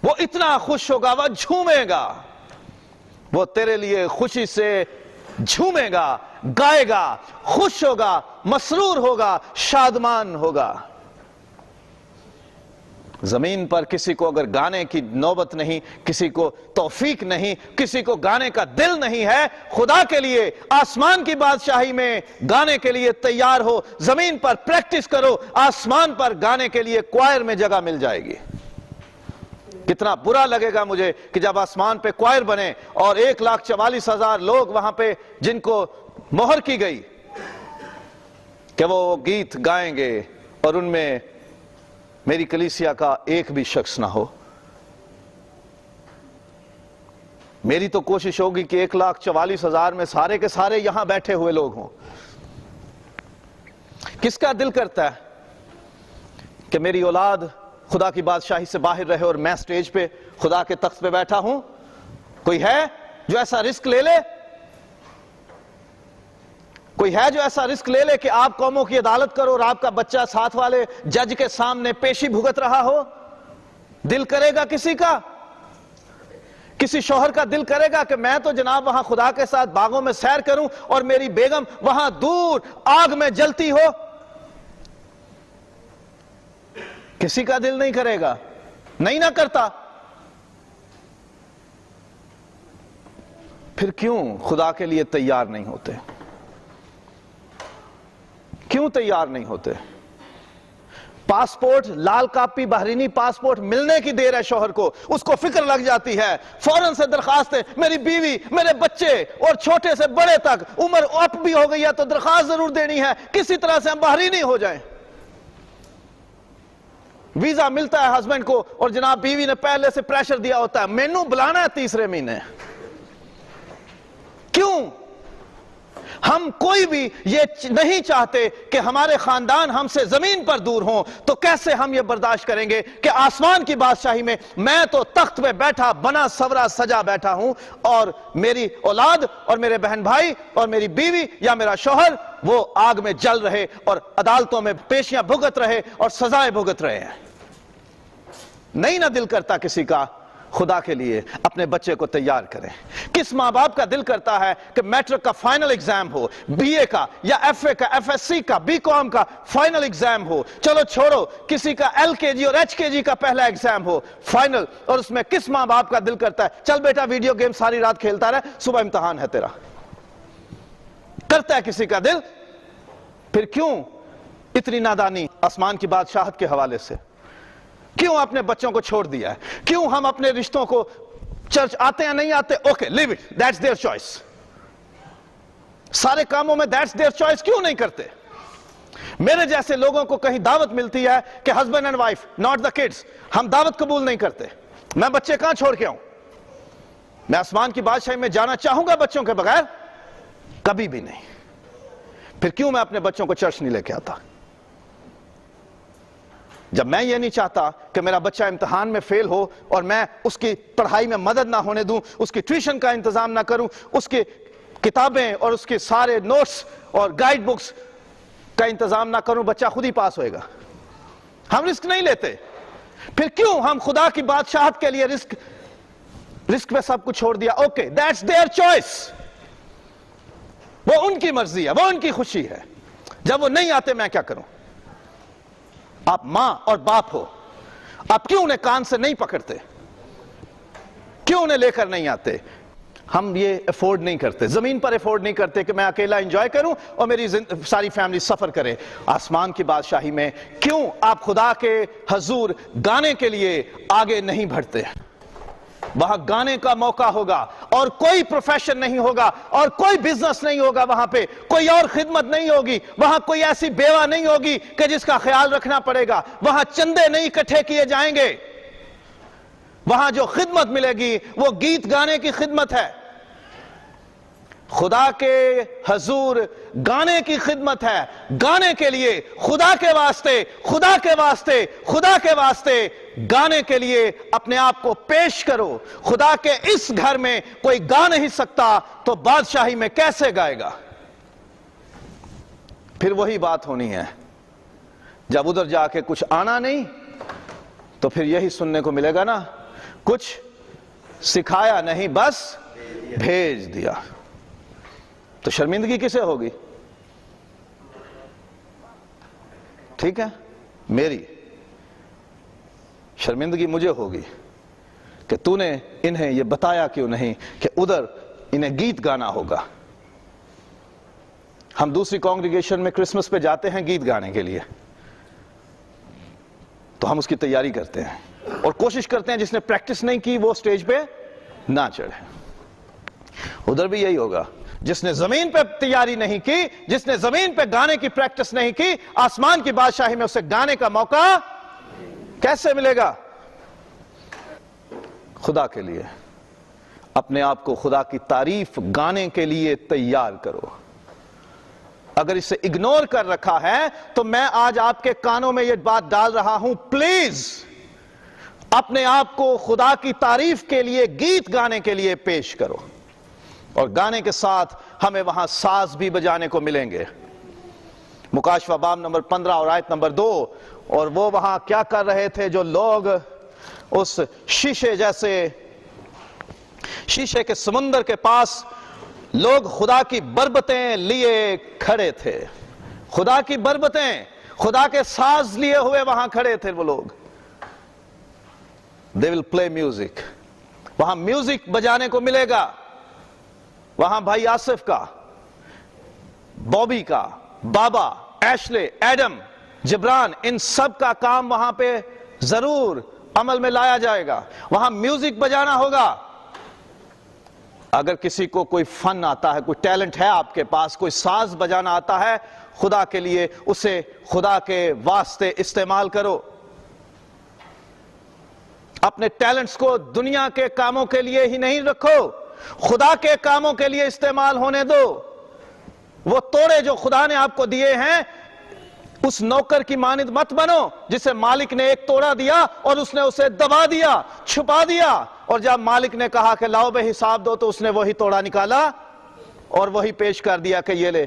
وہ اتنا خوش ہوگا, وہ جھومے گا, وہ تیرے لیے خوشی سے جھومے گا, گائے گا, خوش ہوگا, مسرور ہوگا, شادمان ہوگا. زمین پر کسی کو اگر گانے کی نوبت نہیں, کسی کو توفیق نہیں, کسی کو گانے کا دل نہیں ہے, خدا کے لیے آسمان کی بادشاہی میں گانے کے لیے تیار ہو. زمین پر پریکٹس کرو, آسمان پر گانے کے لیے کوائر میں جگہ مل جائے گی. کتنا برا لگے گا مجھے کہ جب آسمان پہ کوائر بنے اور 1,44,000 لوگ وہاں پہ جن کو مہر کی گئی کہ وہ گیت گائیں گے, اور ان میں میری کلیسیا کا ایک بھی شخص نہ ہو. میری تو کوشش ہوگی کہ 1,44,000 میں سارے کے سارے یہاں بیٹھے ہوئے لوگ ہوں. کس کا دل کرتا ہے کہ میری اولاد خدا کی بادشاہی سے باہر رہے اور میں سٹیج پہ خدا کے تخت پہ بیٹھا ہوں؟ کوئی ہے جو ایسا رسک لے لے؟ کوئی ہے جو ایسا رسک لے لے کہ آپ قوموں کی عدالت کرو اور آپ کا بچہ ساتھ والے جج کے سامنے پیشی بھگت رہا ہو؟ دل کرے گا کسی کا؟ کسی شوہر کا دل کرے گا کہ میں تو جناب وہاں خدا کے ساتھ باغوں میں سیر کروں اور میری بیگم وہاں دور آگ میں جلتی ہو؟ کسی کا دل نہیں کرے گا، نہیں نہ کرتا۔ پھر کیوں خدا کے لیے تیار نہیں ہوتے؟ کیوں تیار نہیں ہوتے؟ پاسپورٹ، لال کاپی، بحرینی پاسپورٹ ملنے کی دیر ہے شوہر کو، اس کو فکر لگ جاتی ہے، فوراً سے درخواست ہے، میری بیوی، میرے بچے اور چھوٹے سے بڑے تک عمر اپ بھی ہو گئی ہے تو درخواست ضرور دینی ہے، کسی طرح سے ہم بحرینی ہو جائیں۔ ویزا ملتا ہے ہسبینڈ کو اور جناب بیوی نے پہلے سے پریشر دیا ہوتا ہے، مینو بلانا ہے تیسرے مہینے۔ کیوں؟ ہم کوئی بھی یہ نہیں چاہتے کہ ہمارے خاندان ہم سے زمین پر دور ہوں، تو کیسے ہم یہ برداشت کریں گے کہ آسمان کی بادشاہی میں میں تو تخت پہ بیٹھا بنا سورا سجا بیٹھا ہوں اور میری اولاد اور میرے بہن بھائی اور میری بیوی یا میرا شوہر وہ آگ میں جل رہے اور عدالتوں میں پیشیاں بھگت رہے اور سزائیں بھگت رہے ہیں؟ نہیں نہ دل کرتا کسی کا خدا کے لیے اپنے بچے کو تیار کریں۔ کس ماں باپ کا دل کرتا ہے کہ میٹرک کا فائنل ایگزام ہو، بی اے کا یا ایف اے کا، ایف ایس سی کا، بی کام کا فائنل ایگزام ہو، چلو چھوڑو کسی کا ایل کے جی اور ایچ کے جی کا پہلا ایگزام ہو فائنل، اور اس میں کس ماں باپ کا دل کرتا ہے چل بیٹا ویڈیو گیم ساری رات کھیلتا رہے، صبح امتحان ہے تیرا؟ کرتا ہے کسی کا دل؟ پھر کیوں اتنی نادانی آسمان کی بادشاہت کے حوالے سے؟ کیوں اپنے بچوں کو چھوڑ دیا ہے؟ کیوں ہم اپنے رشتوں کو چرچ آتے ہیں نہیں آتے okay leave it that's their choice, سارے کاموں میں دیٹس دیئر چوائس کیوں نہیں کرتے؟ میرے جیسے لوگوں کو کہیں دعوت ملتی ہے کہ husband and wife not the kids, ہم دعوت قبول نہیں کرتے، میں بچے کہاں چھوڑ کے آؤں؟ میں آسمان کی بادشاہی میں جانا چاہوں گا بچوں کے بغیر؟ کبھی بھی نہیں۔ پھر کیوں میں اپنے بچوں کو چرچ نہیں لے کے آتا؟ جب میں یہ نہیں چاہتا کہ میرا بچہ امتحان میں فیل ہو اور میں اس کی پڑھائی میں مدد نہ ہونے دوں، اس کی ٹیوشن کا انتظام نہ کروں، اس کی کتابیں اور اس کے سارے نوٹس اور گائیڈ بکس کا انتظام نہ کروں، بچہ خود ہی پاس ہوئے گا۔ ہم رسک نہیں لیتے۔ پھر کیوں ہم خدا کی بادشاہت کے لیے رسک میں سب کچھ چھوڑ دیا؟ اوکے دیٹس دیئر چوائس، وہ ان کی مرضی ہے، وہ ان کی خوشی ہے، جب وہ نہیں آتے میں کیا کروں؟ آپ ماں اور باپ ہو، آپ کیوں انہیں کان سے نہیں پکڑتے؟ کیوں انہیں لے کر نہیں آتے؟ ہم یہ افورڈ نہیں کرتے، زمین پر افورڈ نہیں کرتے کہ میں اکیلا انجوائے کروں اور میری ساری فیملی سفر کرے۔ آسمان کی بادشاہی میں کیوں آپ خدا کے حضور گانے کے لیے آگے نہیں بڑھتے؟ وہاں گانے کا موقع ہوگا اور کوئی پروفیشن نہیں ہوگا اور کوئی بزنس نہیں ہوگا، وہاں پہ کوئی اور خدمت نہیں ہوگی، وہاں کوئی ایسی بیوہ نہیں ہوگی کہ جس کا خیال رکھنا پڑے گا، وہاں چندے نہیں اکٹھے کیے جائیں گے، وہاں جو خدمت ملے گی وہ گیت گانے کی خدمت ہے۔ خدا کے حضور گانے کی خدمت ہے، گانے کے لیے خدا کے واسطے، خدا کے واسطے، خدا کے واسطے گانے کے لیے اپنے آپ کو پیش کرو۔ خدا کے اس گھر میں کوئی گا نہیں سکتا تو بادشاہی میں کیسے گائے گا؟ پھر وہی بات ہونی ہے، جب ادھر جا کے کچھ آنا نہیں تو پھر یہی سننے کو ملے گا نا، کچھ سکھایا نہیں بس بھیج دیا۔ تو شرمندگی کسے ہوگی؟ ٹھیک ہے، میری شرمندگی مجھے ہوگی کہ تو نے انہیں یہ بتایا کیوں نہیں کہ ادھر انہیں گیت گانا ہوگا۔ ہم دوسری کانگریگیشن میں کرسمس پہ جاتے ہیں گیت گانے کے لیے، تو ہم اس کی تیاری کرتے ہیں اور کوشش کرتے ہیں جس نے پریکٹس نہیں کی وہ سٹیج پہ نہ چڑھے۔ ادھر بھی یہی ہوگا، جس نے زمین پہ تیاری نہیں کی، جس نے زمین پہ گانے کی پریکٹس نہیں کی، آسمان کی بادشاہی میں اسے گانے کا موقع کیسے ملے گا؟ خدا کے لیے اپنے آپ کو خدا کی تعریف گانے کے لیے تیار کرو۔ اگر اسے اگنور کر رکھا ہے تو میں آج آپ کے کانوں میں یہ بات ڈال رہا ہوں، پلیز اپنے آپ کو خدا کی تعریف کے لیے گیت گانے کے لیے پیش کرو، اور گانے کے ساتھ ہمیں وہاں ساز بھی بجانے کو ملیں گے۔ مکاشفہ باب نمبر 15 اور آیت نمبر 2، اور وہ وہاں کیا کر رہے تھے؟ جو لوگ اس شیشے کے سمندر کے پاس لوگ خدا کی بربتیں لیے کھڑے تھے، خدا کی بربتیں، خدا کے ساز لیے ہوئے وہاں کھڑے تھے وہ لوگ۔ They will play music، وہاں میوزک بجانے کو ملے گا، وہاں بھائی آصف کا، بوبی کا، بابا، ایشلے، ایڈم، جبران، ان سب کا کام وہاں پہ ضرور عمل میں لایا جائے گا، وہاں میوزک بجانا ہوگا۔ اگر کسی کو کوئی فن آتا ہے، کوئی ٹیلنٹ ہے آپ کے پاس، کوئی ساز بجانا آتا ہے خدا کے لیے، اسے خدا کے واسطے استعمال کرو۔ اپنے ٹیلنٹس کو دنیا کے کاموں کے لیے ہی نہیں رکھو، خدا کے کاموں کے لیے استعمال ہونے دو۔ وہ توڑے جو خدا نے آپ کو دیے ہیں، اس نوکر کی مانند مت بنو جسے مالک نے ایک توڑا دیا اور اس نے اسے دبا دیا، چھپا دیا، اور جب مالک نے کہا کہ لاؤ بے حساب دو تو اس نے وہی توڑا نکالا اور وہی پیش کر دیا کہ یہ لے۔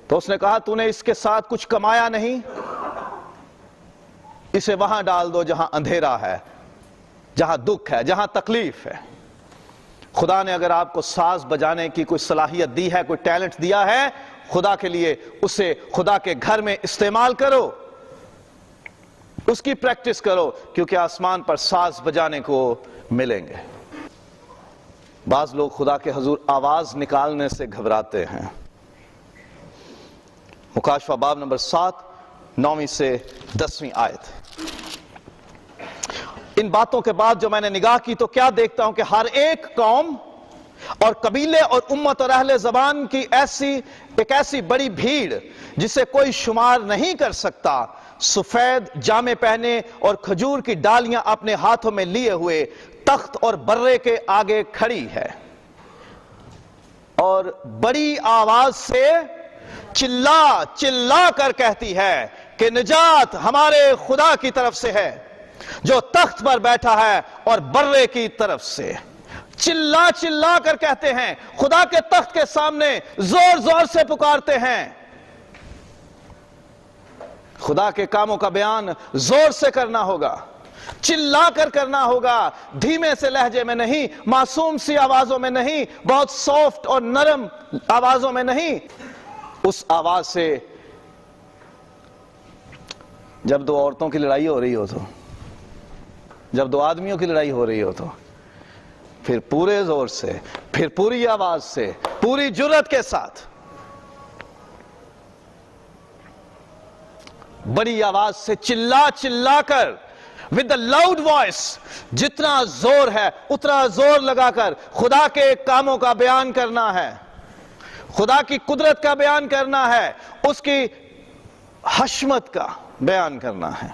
تو اس نے کہا تو نے اس کے ساتھ کچھ کمایا نہیں، اسے وہاں ڈال دو جہاں اندھیرا ہے، جہاں دکھ ہے، جہاں تکلیف ہے۔ خدا نے اگر آپ کو ساز بجانے کی کوئی صلاحیت دی ہے، کوئی ٹیلنٹ دیا ہے خدا کے لیے، اسے خدا کے گھر میں استعمال کرو، اس کی پریکٹس کرو، کیونکہ آسمان پر ساز بجانے کو ملیں گے۔ بعض لوگ خدا کے حضور آواز نکالنے سے گھبراتے ہیں۔ مکاشفہ باب نمبر 7 9 سے 10 آیت۔ ان باتوں کے بعد جو میں نے نگاہ کی تو کیا دیکھتا ہوں کہ ہر ایک قوم اور قبیلے اور امت اور اہل زبان کی ایک ایسی بڑی بھیڑ جسے کوئی شمار نہیں کر سکتا، سفید جامے پہنے اور کھجور کی ڈالیاں اپنے ہاتھوں میں لیے ہوئے تخت اور برے کے آگے کھڑی ہے، اور بڑی آواز سے چلا چلا کر کہتی ہے کہ نجات ہمارے خدا کی طرف سے ہے جو تخت پر بیٹھا ہے اور برے کی طرف سے۔ چلا چلا کر کہتے ہیں، خدا کے تخت کے سامنے زور زور سے پکارتے ہیں۔ خدا کے کاموں کا بیان زور سے کرنا ہوگا، چلا کر کرنا ہوگا، دھیمے سے لہجے میں نہیں، معصوم سی آوازوں میں نہیں، بہت سافٹ اور نرم آوازوں میں نہیں، اس آواز سے۔ جب دو عورتوں کی لڑائی ہو رہی ہو تو، جب دو آدمیوں کی لڑائی ہو رہی ہو تو پھر پورے زور سے، پھر پوری آواز سے، پوری جرأت کے ساتھ، بڑی آواز سے چلا چلا کر، with a loud voice، جتنا زور ہے اتنا زور لگا کر خدا کے کاموں کا بیان کرنا ہے، خدا کی قدرت کا بیان کرنا ہے، اس کی حشمت کا بیان کرنا ہے۔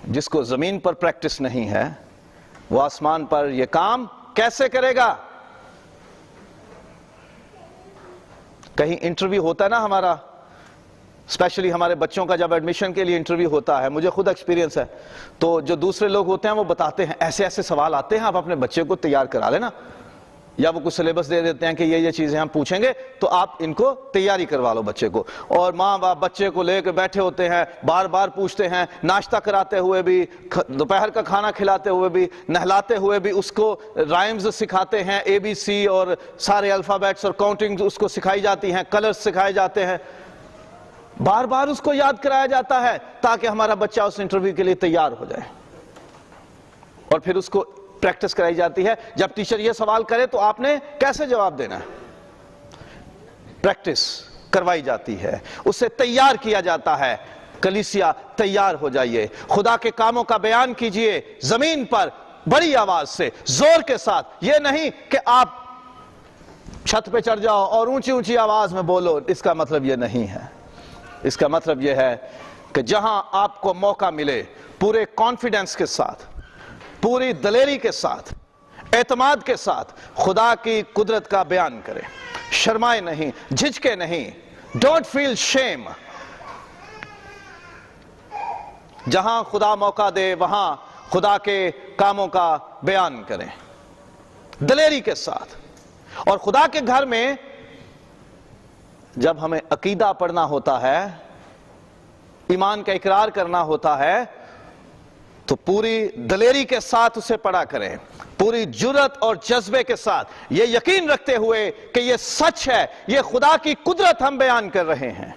جس کو زمین پر پریکٹس نہیں ہے وہ آسمان پر یہ کام کیسے کرے گا؟ کہیں انٹرویو ہوتا ہے نا ہمارا، اسپیشلی ہمارے بچوں کا جب ایڈمیشن کے لیے انٹرویو ہوتا ہے، مجھے خود ایکسپیرینس ہے، تو جو دوسرے لوگ ہوتے ہیں وہ بتاتے ہیں ایسے ایسے سوال آتے ہیں، آپ اپنے بچے کو تیار کرا لینا، یا وہ کچھ سلیبس دے دیتے ہیں کہ یہ چیزیں ہم پوچھیں گے تو آپ ان کو تیاری کروا لو بچے کو۔ اور ماں باپ بچے کو لے کے بیٹھے ہوتے ہیں، بار بار پوچھتے ہیں، ناشتہ کراتے ہوئے بھی، دوپہر کا کھانا کھلاتے ہوئے بھی، نہلاتے ہوئے بھی اس کو رائمز سکھاتے ہیں، ABC اور سارے الفابیٹس اور کاؤنٹنگ اس کو سکھائی جاتی ہیں، کلرز سکھائے جاتے ہیں، بار بار اس کو یاد کرایا جاتا ہے تاکہ ہمارا بچہ اس انٹرویو کے لیے تیار ہو جائے، اور پھر اس کو پریکٹس کرائی جاتی ہے۔ جب ٹیچر یہ سوال کرے تو آپ نے کیسے جواب دینا ہے، پریکٹس کروائی جاتی ہے، اسے تیار کیا جاتا ہے۔ کلیسیا تیار ہو جائیے، خدا کے کاموں کا بیان کیجئے زمین پر بڑی آواز سے، زور کے ساتھ۔ یہ نہیں کہ آپ چھت پہ چڑھ جاؤ اور اونچی اونچی آواز میں بولو، اس کا مطلب یہ نہیں ہے۔ اس کا مطلب یہ ہے کہ جہاں آپ کو موقع ملے پورے کانفیڈنس کے ساتھ، پوری دلیری کے ساتھ، اعتماد کے ساتھ خدا کی قدرت کا بیان کریں، شرمائے نہیں، جھجکے نہیں، ڈونٹ فیل شیم۔ جہاں خدا موقع دے وہاں خدا کے کاموں کا بیان کریں دلیری کے ساتھ. اور خدا کے گھر میں جب ہمیں عقیدہ پڑھنا ہوتا ہے، ایمان کا اقرار کرنا ہوتا ہے، تو پوری دلیری کے ساتھ اسے پڑھا کریں، پوری جرات اور جذبے کے ساتھ، یہ یقین رکھتے ہوئے کہ یہ سچ ہے، یہ خدا کی قدرت ہم بیان کر رہے ہیں.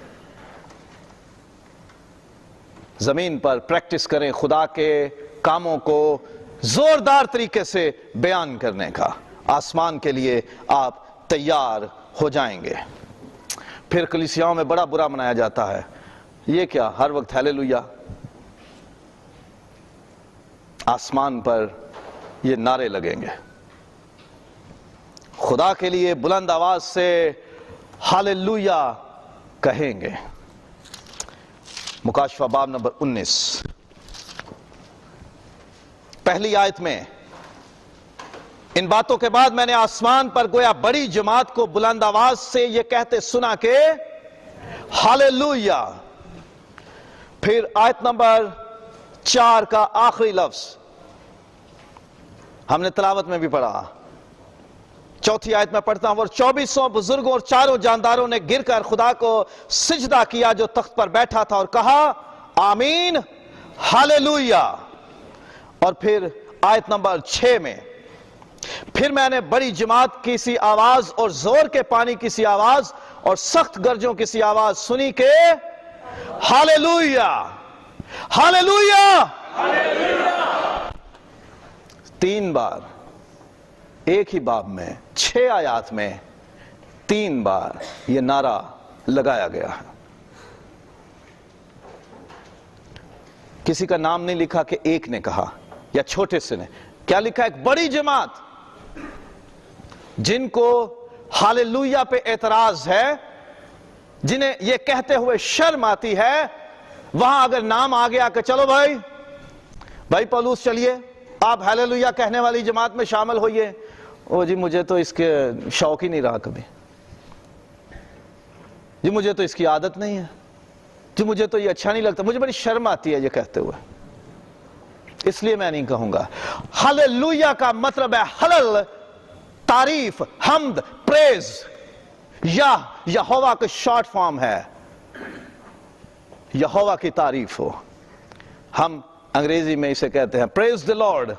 زمین پر پریکٹس کریں خدا کے کاموں کو زوردار طریقے سے بیان کرنے کا. آسمان کے لیے آپ تیار ہو جائیں گے. پھر کلیسیاؤں میں بڑا برا منایا جاتا ہے، یہ کیا ہر وقت ہیلیلویا. آسمان پر یہ نعرے لگیں گے، خدا کے لیے بلند آواز سے ہاللویا کہیں گے. مکاشفہ باب نمبر 19 پہلی آیت میں ان باتوں کے بعد میں نے آسمان پر گویا بڑی جماعت کو بلند آواز سے یہ کہتے سنا کہ ہاللویا. پھر آیت نمبر 4 کا آخری لفظ ہم نے تلاوت میں بھی پڑھا. چوتھی آیت میں پڑھتا ہوں، اور 2400 بزرگوں اور 4 جانداروں نے گر کر خدا کو سجدہ کیا جو تخت پر بیٹھا تھا، اور کہا آمین ہاللویا. اور پھر آیت نمبر 6 میں پھر میں نے بڑی جماعت کی سی آواز اور زور کے پانی کی سی آواز اور سخت گرجوں کی سی آواز سنی کہ ہاللویا ہاللویا. 3 بار ایک ہی باب میں 6 آیات میں 3 بار یہ نعرہ لگایا گیا ہے. کسی کا نام نہیں لکھا کہ ایک نے کہا یا چھوٹے سے نے. کیا لکھا؟ ایک بڑی جماعت جن کو ہاللویا پہ اعتراض ہے، جنہیں یہ کہتے ہوئے شرم آتی ہے. وہاں اگر نام آ گیا کہ چلو بھائی پولوس چلیے آپ ہاللویا کہنے والی جماعت میں شامل ہوئیے. او جی مجھے تو اس کے شوق ہی نہیں رہا کبھی، جی مجھے تو اس کی عادت نہیں ہے، جی مجھے تو یہ اچھا نہیں لگتا، مجھے بڑی شرم آتی ہے یہ کہتے ہوئے، اس لیے میں نہیں کہوں گا. ہاللویا کا مطلب ہے ہلل، تعریف، حمد، پریز. یہوہ کا شارٹ فارم ہے، یہوہ کی تعریف ہو. ہم انگریزی میں اسے کہتے ہیں پریز دی لارڈ،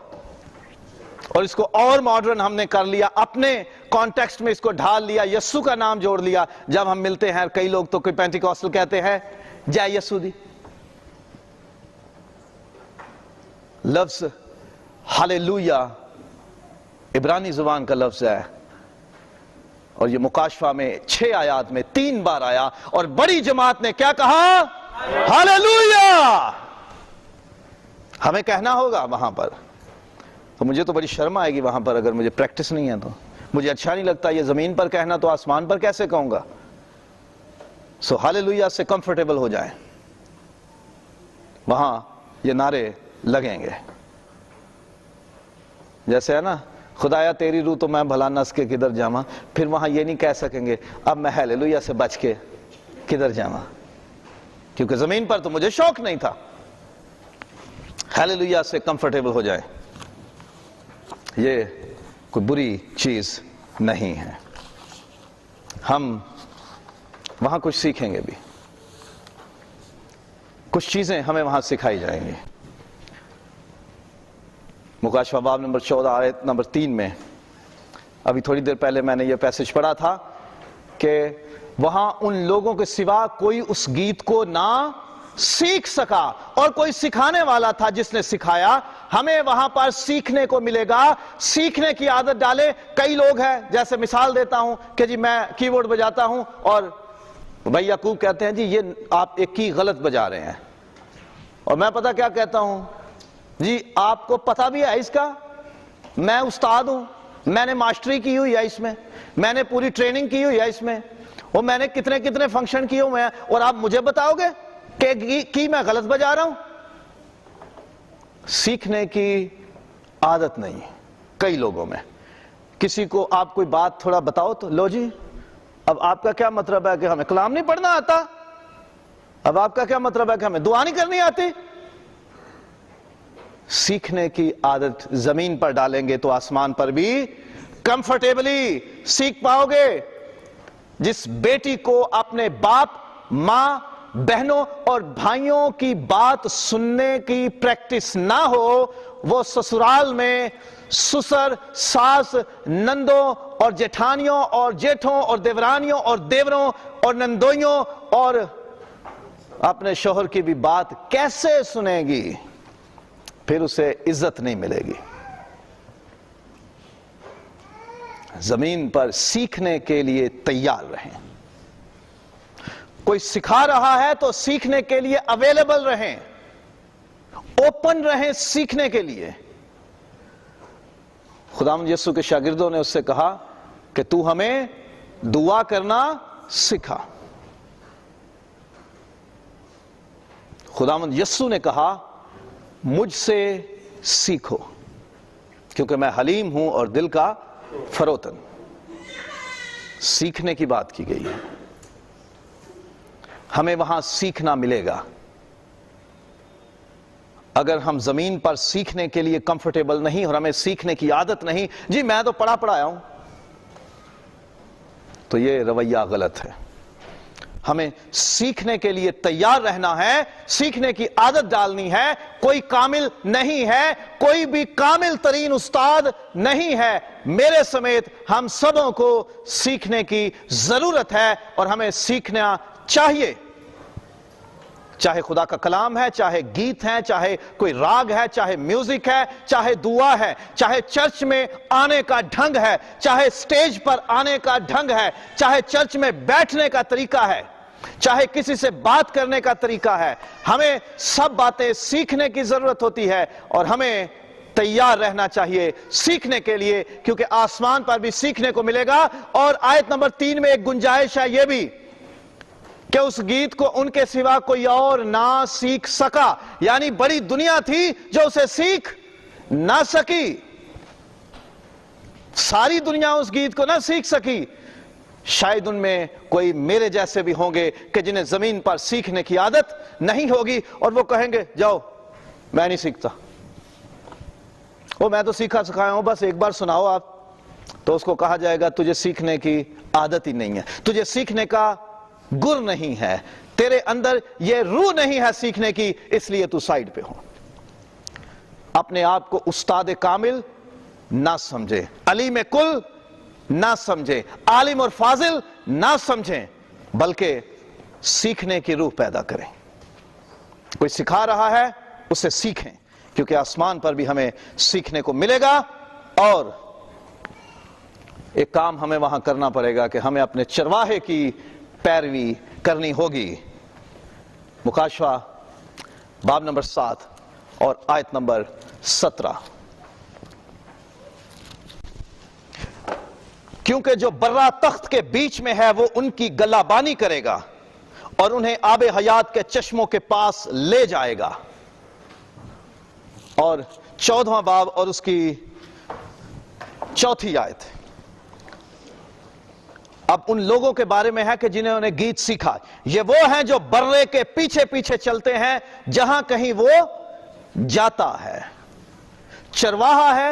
اور اس کو اور ماڈرن ہم نے کر لیا، اپنے کانٹیکسٹ میں اس کو ڈھال لیا، یسوع کا نام جوڑ لیا. جب ہم ملتے ہیں کئی لوگ تو کوئی پینٹیکوسٹل کہتے ہیں جے یسوع دی. لفظ ہاللویا عبرانی زبان کا لفظ ہے، اور یہ مکاشفہ میں 6 آیات میں 3 بار آیا. اور بڑی جماعت نے کیا کہا؟ ہاللویا. ہمیں کہنا ہوگا وہاں پر. تو مجھے تو بڑی شرم آئے گی وہاں پر اگر مجھے پریکٹس نہیں ہے، تو مجھے اچھا نہیں لگتا یہ زمین پر کہنا، تو آسمان پر کیسے کہوں گا؟ سو ہاللویا سے کمفرٹیبل ہو جائیں، وہاں یہ نعرے لگیں گے. جیسے ہے نا خدایا تیری روح تو میں بھلا نس کے کدھر جاواں. پھر وہاں یہ نہیں کہہ سکیں گے اب میں ہاللویا سے بچ کے کدھر جاواں، کیونکہ زمین پر تو مجھے شوق نہیں تھا. ہاللویا سے کمفرٹیبل ہو جائے، یہ کوئی بری چیز نہیں ہے. ہم وہاں کچھ سیکھیں گے بھی، کچھ چیزیں ہمیں وہاں سکھائی جائیں گی. مکاشفہ باب نمبر 14 آیت نمبر 3 میں ابھی تھوڑی دیر پہلے میں نے یہ پیسج پڑھا تھا کہ وہاں ان لوگوں کے سوا کوئی اس گیت کو نہ سیکھ سکا، اور کوئی سکھانے والا تھا جس نے سکھایا. ہمیں وہاں پر سیکھنے کو ملے گا، سیکھنے کی عادت ڈالے. کئی لوگ ہیں، جیسے مثال دیتا ہوں کہ جی میں کی بورڈ بجاتا ہوں اور بھائی یعقوب کہتے ہیں جی یہ آپ ایک کی غلط بجا رہے ہیں، اور میں پتہ کیا کہتا ہوں، جی آپ کو پتہ بھی ہے اس کا، میں استاد ہوں، میں نے ماسٹری کی ہوئی ہے اس میں نے پوری ٹریننگ کی ہوئی ہے اس میں، اور میں نے کتنے فنکشن کیے ہوئے ہیں، اور آپ مجھے بتاؤ گے کہ کی میں غلط بجا رہا ہوں؟ سیکھنے کی عادت نہیں کئی لوگوں میں. کسی کو آپ کوئی بات تھوڑا بتاؤ تو لو جی اب آپ کا کیا مطلب ہے کہ ہمیں کلام نہیں پڑھنا آتا؟ اب آپ کا کیا مطلب ہے کہ ہمیں دعا نہیں کرنی آتی؟ سیکھنے کی عادت زمین پر ڈالیں گے تو آسمان پر بھی کمفرٹیبلی سیکھ پاؤ گے۔ جس بیٹی کو اپنے باپ، ماں، بہنوں اور بھائیوں کی بات سننے کی پریکٹس نہ ہو، وہ سسرال میں سسر، ساس، نندوں اور جیٹھانیوں اور جیٹھوں اور دیورانیوں اور دیوروں اور نندوئیوں اور اپنے شوہر کی بھی بات کیسے سنے گی؟ پھر اسے عزت نہیں ملے گی۔ زمین پر سیکھنے کے لیے تیار رہیں۔ کوئی سکھا رہا ہے تو سیکھنے کے لیے اویلیبل رہیں، اوپن رہیں سیکھنے کے لیے۔ خداوند یسوع کے شاگردوں نے اس سے کہا کہ تو ہمیں دعا کرنا سکھا۔ خداوند یسوع نے کہا مجھ سے سیکھو کیونکہ میں حلیم ہوں اور دل کا فروتن۔ سیکھنے کی بات کی گئی ہے، ہمیں وہاں سیکھنا ملے گا۔ اگر ہم زمین پر سیکھنے کے لیے کمفرٹیبل نہیں اور ہمیں سیکھنے کی عادت نہیں، جی میں تو پڑھا پڑھایا ہوں، تو یہ رویہ غلط ہے۔ ہمیں سیکھنے کے لیے تیار رہنا ہے، سیکھنے کی عادت ڈالنی ہے۔ کوئی کامل نہیں ہے، کوئی بھی کامل ترین استاد نہیں ہے، میرے سمیت ہم سبوں کو سیکھنے کی ضرورت ہے اور ہمیں سیکھنا چاہیے۔ چاہے خدا کا کلام ہے، چاہے گیت ہے، چاہے کوئی راگ ہے، چاہے میوزک ہے، چاہے دعا ہے، چاہے چرچ میں آنے کا ڈھنگ ہے، چاہے سٹیج پر آنے کا ڈھنگ ہے، چاہے چرچ میں بیٹھنے کا طریقہ ہے، چاہے کسی سے بات کرنے کا طریقہ ہے، ہمیں سب باتیں سیکھنے کی ضرورت ہوتی ہے اور ہمیں تیار رہنا چاہیے سیکھنے کے لیے، کیونکہ آسمان پر بھی سیکھنے کو ملے گا۔ اور آیت نمبر 3 میں ایک گنجائش ہے یہ بھی کہ اس گیت کو ان کے سوا کوئی اور نہ سیکھ سکا، یعنی بڑی دنیا تھی جو اسے سیکھ نہ سکی، ساری دنیا اس گیت کو نہ سیکھ سکی۔ شاید ان میں کوئی میرے جیسے بھی ہوں گے کہ جنہیں زمین پر سیکھنے کی عادت نہیں ہوگی اور وہ کہیں گے جاؤ میں نہیں سیکھتا، وہ میں تو سیکھا سکھایا ہوں، بس ایک بار سناؤ آپ۔ تو اس کو کہا جائے گا تجھے سیکھنے کی عادت ہی نہیں ہے، تجھے سیکھنے کا گر نہیں ہے، تیرے اندر یہ روح نہیں ہے سیکھنے کی، اس لیے تو سائیڈ پہ ہو۔ اپنے آپ کو استاد کامل نہ سمجھے، علیم کل نہ سمجھے، عالم اور فاضل نہ سمجھیں، بلکہ سیکھنے کی روح پیدا کریں۔ کوئی سکھا رہا ہے اسے سیکھیں، کیونکہ آسمان پر بھی ہمیں سیکھنے کو ملے گا۔ اور ایک کام ہمیں وہاں کرنا پڑے گا کہ ہمیں اپنے چرواہے کی پیروی کرنی ہوگی۔ مکاشفہ باب نمبر 7 اور آیت نمبر 17۔ کیونکہ جو برہ تخت کے بیچ میں ہے وہ ان کی گلہ بانی کرے گا اور انہیں آب حیات کے چشموں کے پاس لے جائے گا۔ اور 14واں باب اور اس کی 4تھی آیت۔ اب ان لوگوں کے بارے میں ہے کہ جنہوں نے گیت سیکھا، یہ وہ ہیں جو برے کے پیچھے پیچھے چلتے ہیں جہاں کہیں وہ جاتا ہے۔ چرواہا ہے،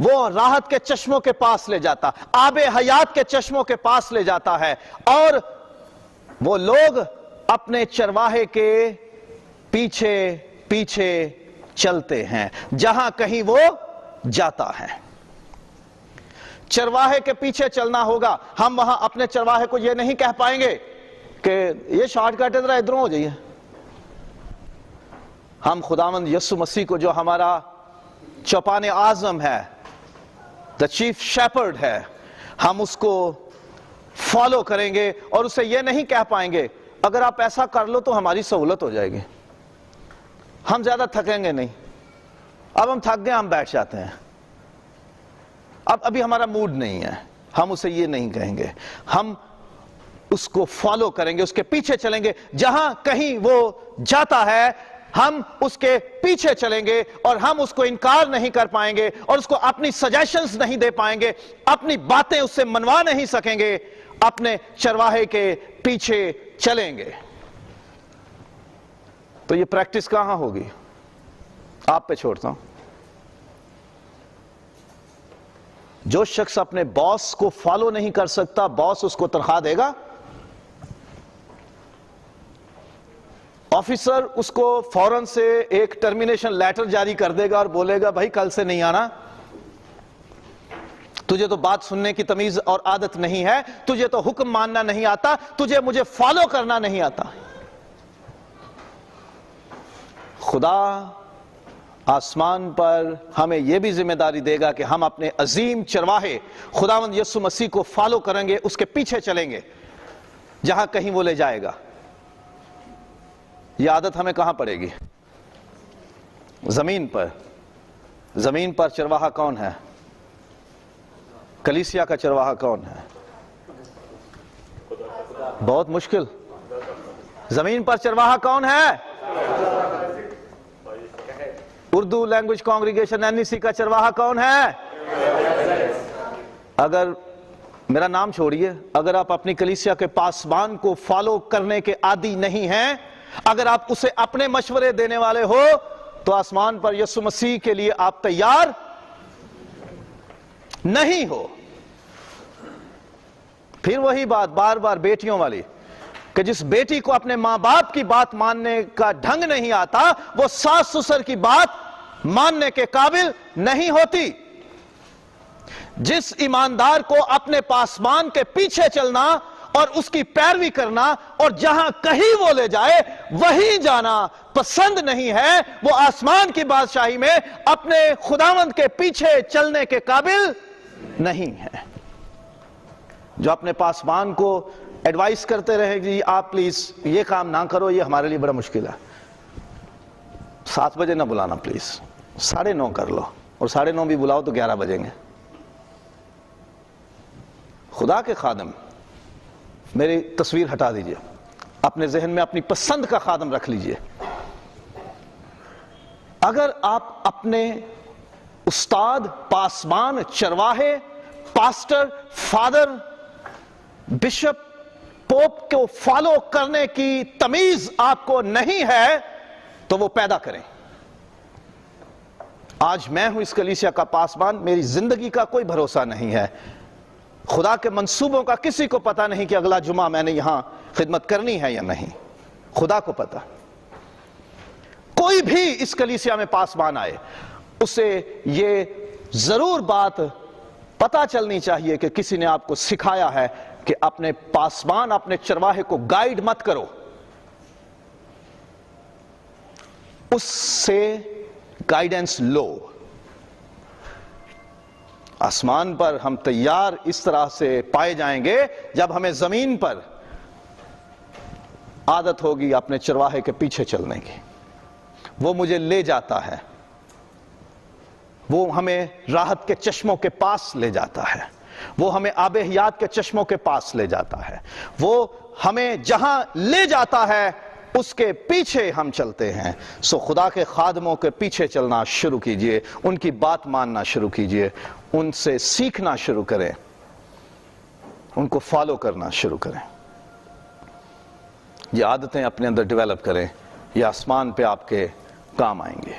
وہ راحت کے چشموں کے پاس لے جاتا، آب حیات کے چشموں کے پاس لے جاتا ہے، اور وہ لوگ اپنے چرواہے کے پیچھے پیچھے چلتے ہیں جہاں کہیں وہ جاتا ہے۔ چرواہے کے پیچھے چلنا ہوگا۔ ہم وہاں اپنے چرواہے کو یہ نہیں کہہ پائیں گے کہ یہ شارٹ کٹ ہے ذرا ادھر ہو جائیے۔ ہم خداوند یسوع مسیح کو جو ہمارا چوپان اعظم ہے، the چیف شیپرڈ ہے، ہم اس کو فالو کریں گے اور اسے یہ نہیں کہہ پائیں گے اگر آپ ایسا کر لو تو ہماری سہولت ہو جائے گی۔ ہم زیادہ تھکیں گے نہیں، اب ہم تھک گئے ہم بیٹھ جاتے ہیں، اب ابھی ہمارا موڈ نہیں ہے، ہم اسے یہ نہیں کہیں گے۔ ہم اس کو فالو کریں گے، اس کے پیچھے چلیں گے، جہاں کہیں وہ جاتا ہے ہم اس کے پیچھے چلیں گے، اور ہم اس کو انکار نہیں کر پائیں گے اور اس کو اپنی سجیشنز نہیں دے پائیں گے، اپنی باتیں اس سے منوا نہیں سکیں گے، اپنے چرواہے کے پیچھے چلیں گے۔ تو یہ پریکٹس کہاں ہوگی؟ آپ پہ چھوڑتا ہوں. جو شخص اپنے باس کو فالو نہیں کر سکتا، باس اس کو تنخواہ دے گا؟ آفیسر اس کو فوراً سے ایک ٹرمینیشن لیٹر جاری کر دے گا اور بولے گا بھائی کل سے نہیں آنا، تجھے تو بات سننے کی تمیز اور عادت نہیں ہے، تجھے تو حکم ماننا نہیں آتا، تجھے مجھے فالو کرنا نہیں آتا. خدا آسمان پر ہمیں یہ بھی ذمہ داری دے گا کہ ہم اپنے عظیم چرواہے خداوند یسوع مسیح کو فالو کریں گے، اس کے پیچھے چلیں گے جہاں کہیں وہ لے جائے گا. یہ عادت ہمیں کہاں پڑے گی؟ زمین پر. زمین پر چرواہا کون ہے؟ کلیسیا کا چرواہا کون ہے؟ بہت مشکل. زمین پر چرواہا کون ہے؟ اردو لینگویج کانگریگیشن NEC کا چرواہا کون ہے؟ اگر میرا نام چھوڑیے، اگر آپ اپنی کلیسیا کے پاسبان کو فالو کرنے کے عادی نہیں ہیں، اگر آپ اسے اپنے مشورے دینے والے ہو، تو آسمان پر یسوع مسیح کے لیے آپ تیار نہیں ہو. پھر وہی بات بار بار بیٹیوں والی کہ جس بیٹی کو اپنے ماں باپ کی بات ماننے کا ڈھنگ نہیں آتا، وہ ساس سسر کی بات ماننے کے قابل نہیں ہوتی. جس ایماندار کو اپنے پاسبان کے پیچھے چلنا اور اس کی پیروی کرنا اور جہاں کہیں وہ لے جائے وہیں جانا پسند نہیں ہے، وہ آسمان کی بادشاہی میں اپنے خداوند کے پیچھے چلنے کے قابل نہیں ہے. جو اپنے پاسبان کو ایڈوائز کرتے رہے جی آپ پلیز یہ کام نہ کرو، یہ ہمارے لیے بڑا مشکل ہے، 7 بجے نہ بلانا پلیز، 9:30 کر لو، اور 9:30 بھی بلاؤ تو 11 بجیں گے. خدا کے خادم، میری تصویر ہٹا دیجئے، اپنے ذہن میں اپنی پسند کا خادم رکھ لیجئے. اگر آپ اپنے استاد، پاسبان، چرواہے، پاسٹر، فادر، بشپ، پوپ کو فالو کرنے کی تمیز آپ کو نہیں ہے تو وہ پیدا کریں. آج میں ہوں اس کلیسیا کا پاسبان، میری زندگی کا کوئی بھروسہ نہیں ہے، خدا کے منصوبوں کا کسی کو پتا نہیں کہ اگلا جمعہ میں نے یہاں خدمت کرنی ہے یا نہیں، خدا کو پتا. کوئی بھی اس کلیسیا میں پاسبان آئے، اسے یہ ضرور بات پتا چلنی چاہیے کہ کسی نے آپ کو سکھایا ہے کہ اپنے پاسبان، اپنے چرواہے کو گائیڈ مت کرو، اس سے گائیڈنس لو. آسمان پر ہم تیار اس طرح سے پائے جائیں گے جب ہمیں زمین پر عادت ہوگی اپنے چرواہے کے پیچھے چلنے کی. وہ مجھے لے جاتا ہے، وہ ہمیں راحت کے چشموں کے پاس لے جاتا ہے، وہ ہمیں آب حیات کے چشموں کے پاس لے جاتا ہے، وہ ہمیں جہاں لے جاتا ہے اس کے پیچھے ہم چلتے ہیں. سو خدا کے خادموں کے پیچھے چلنا شروع کیجئے، ان کی بات ماننا شروع کیجئے، ان سے سیکھنا شروع کریں، ان کو فالو کرنا شروع کریں. یہ عادتیں اپنے اندر ڈیولپ کریں، یہ آسمان پہ آپ کے کام آئیں گے.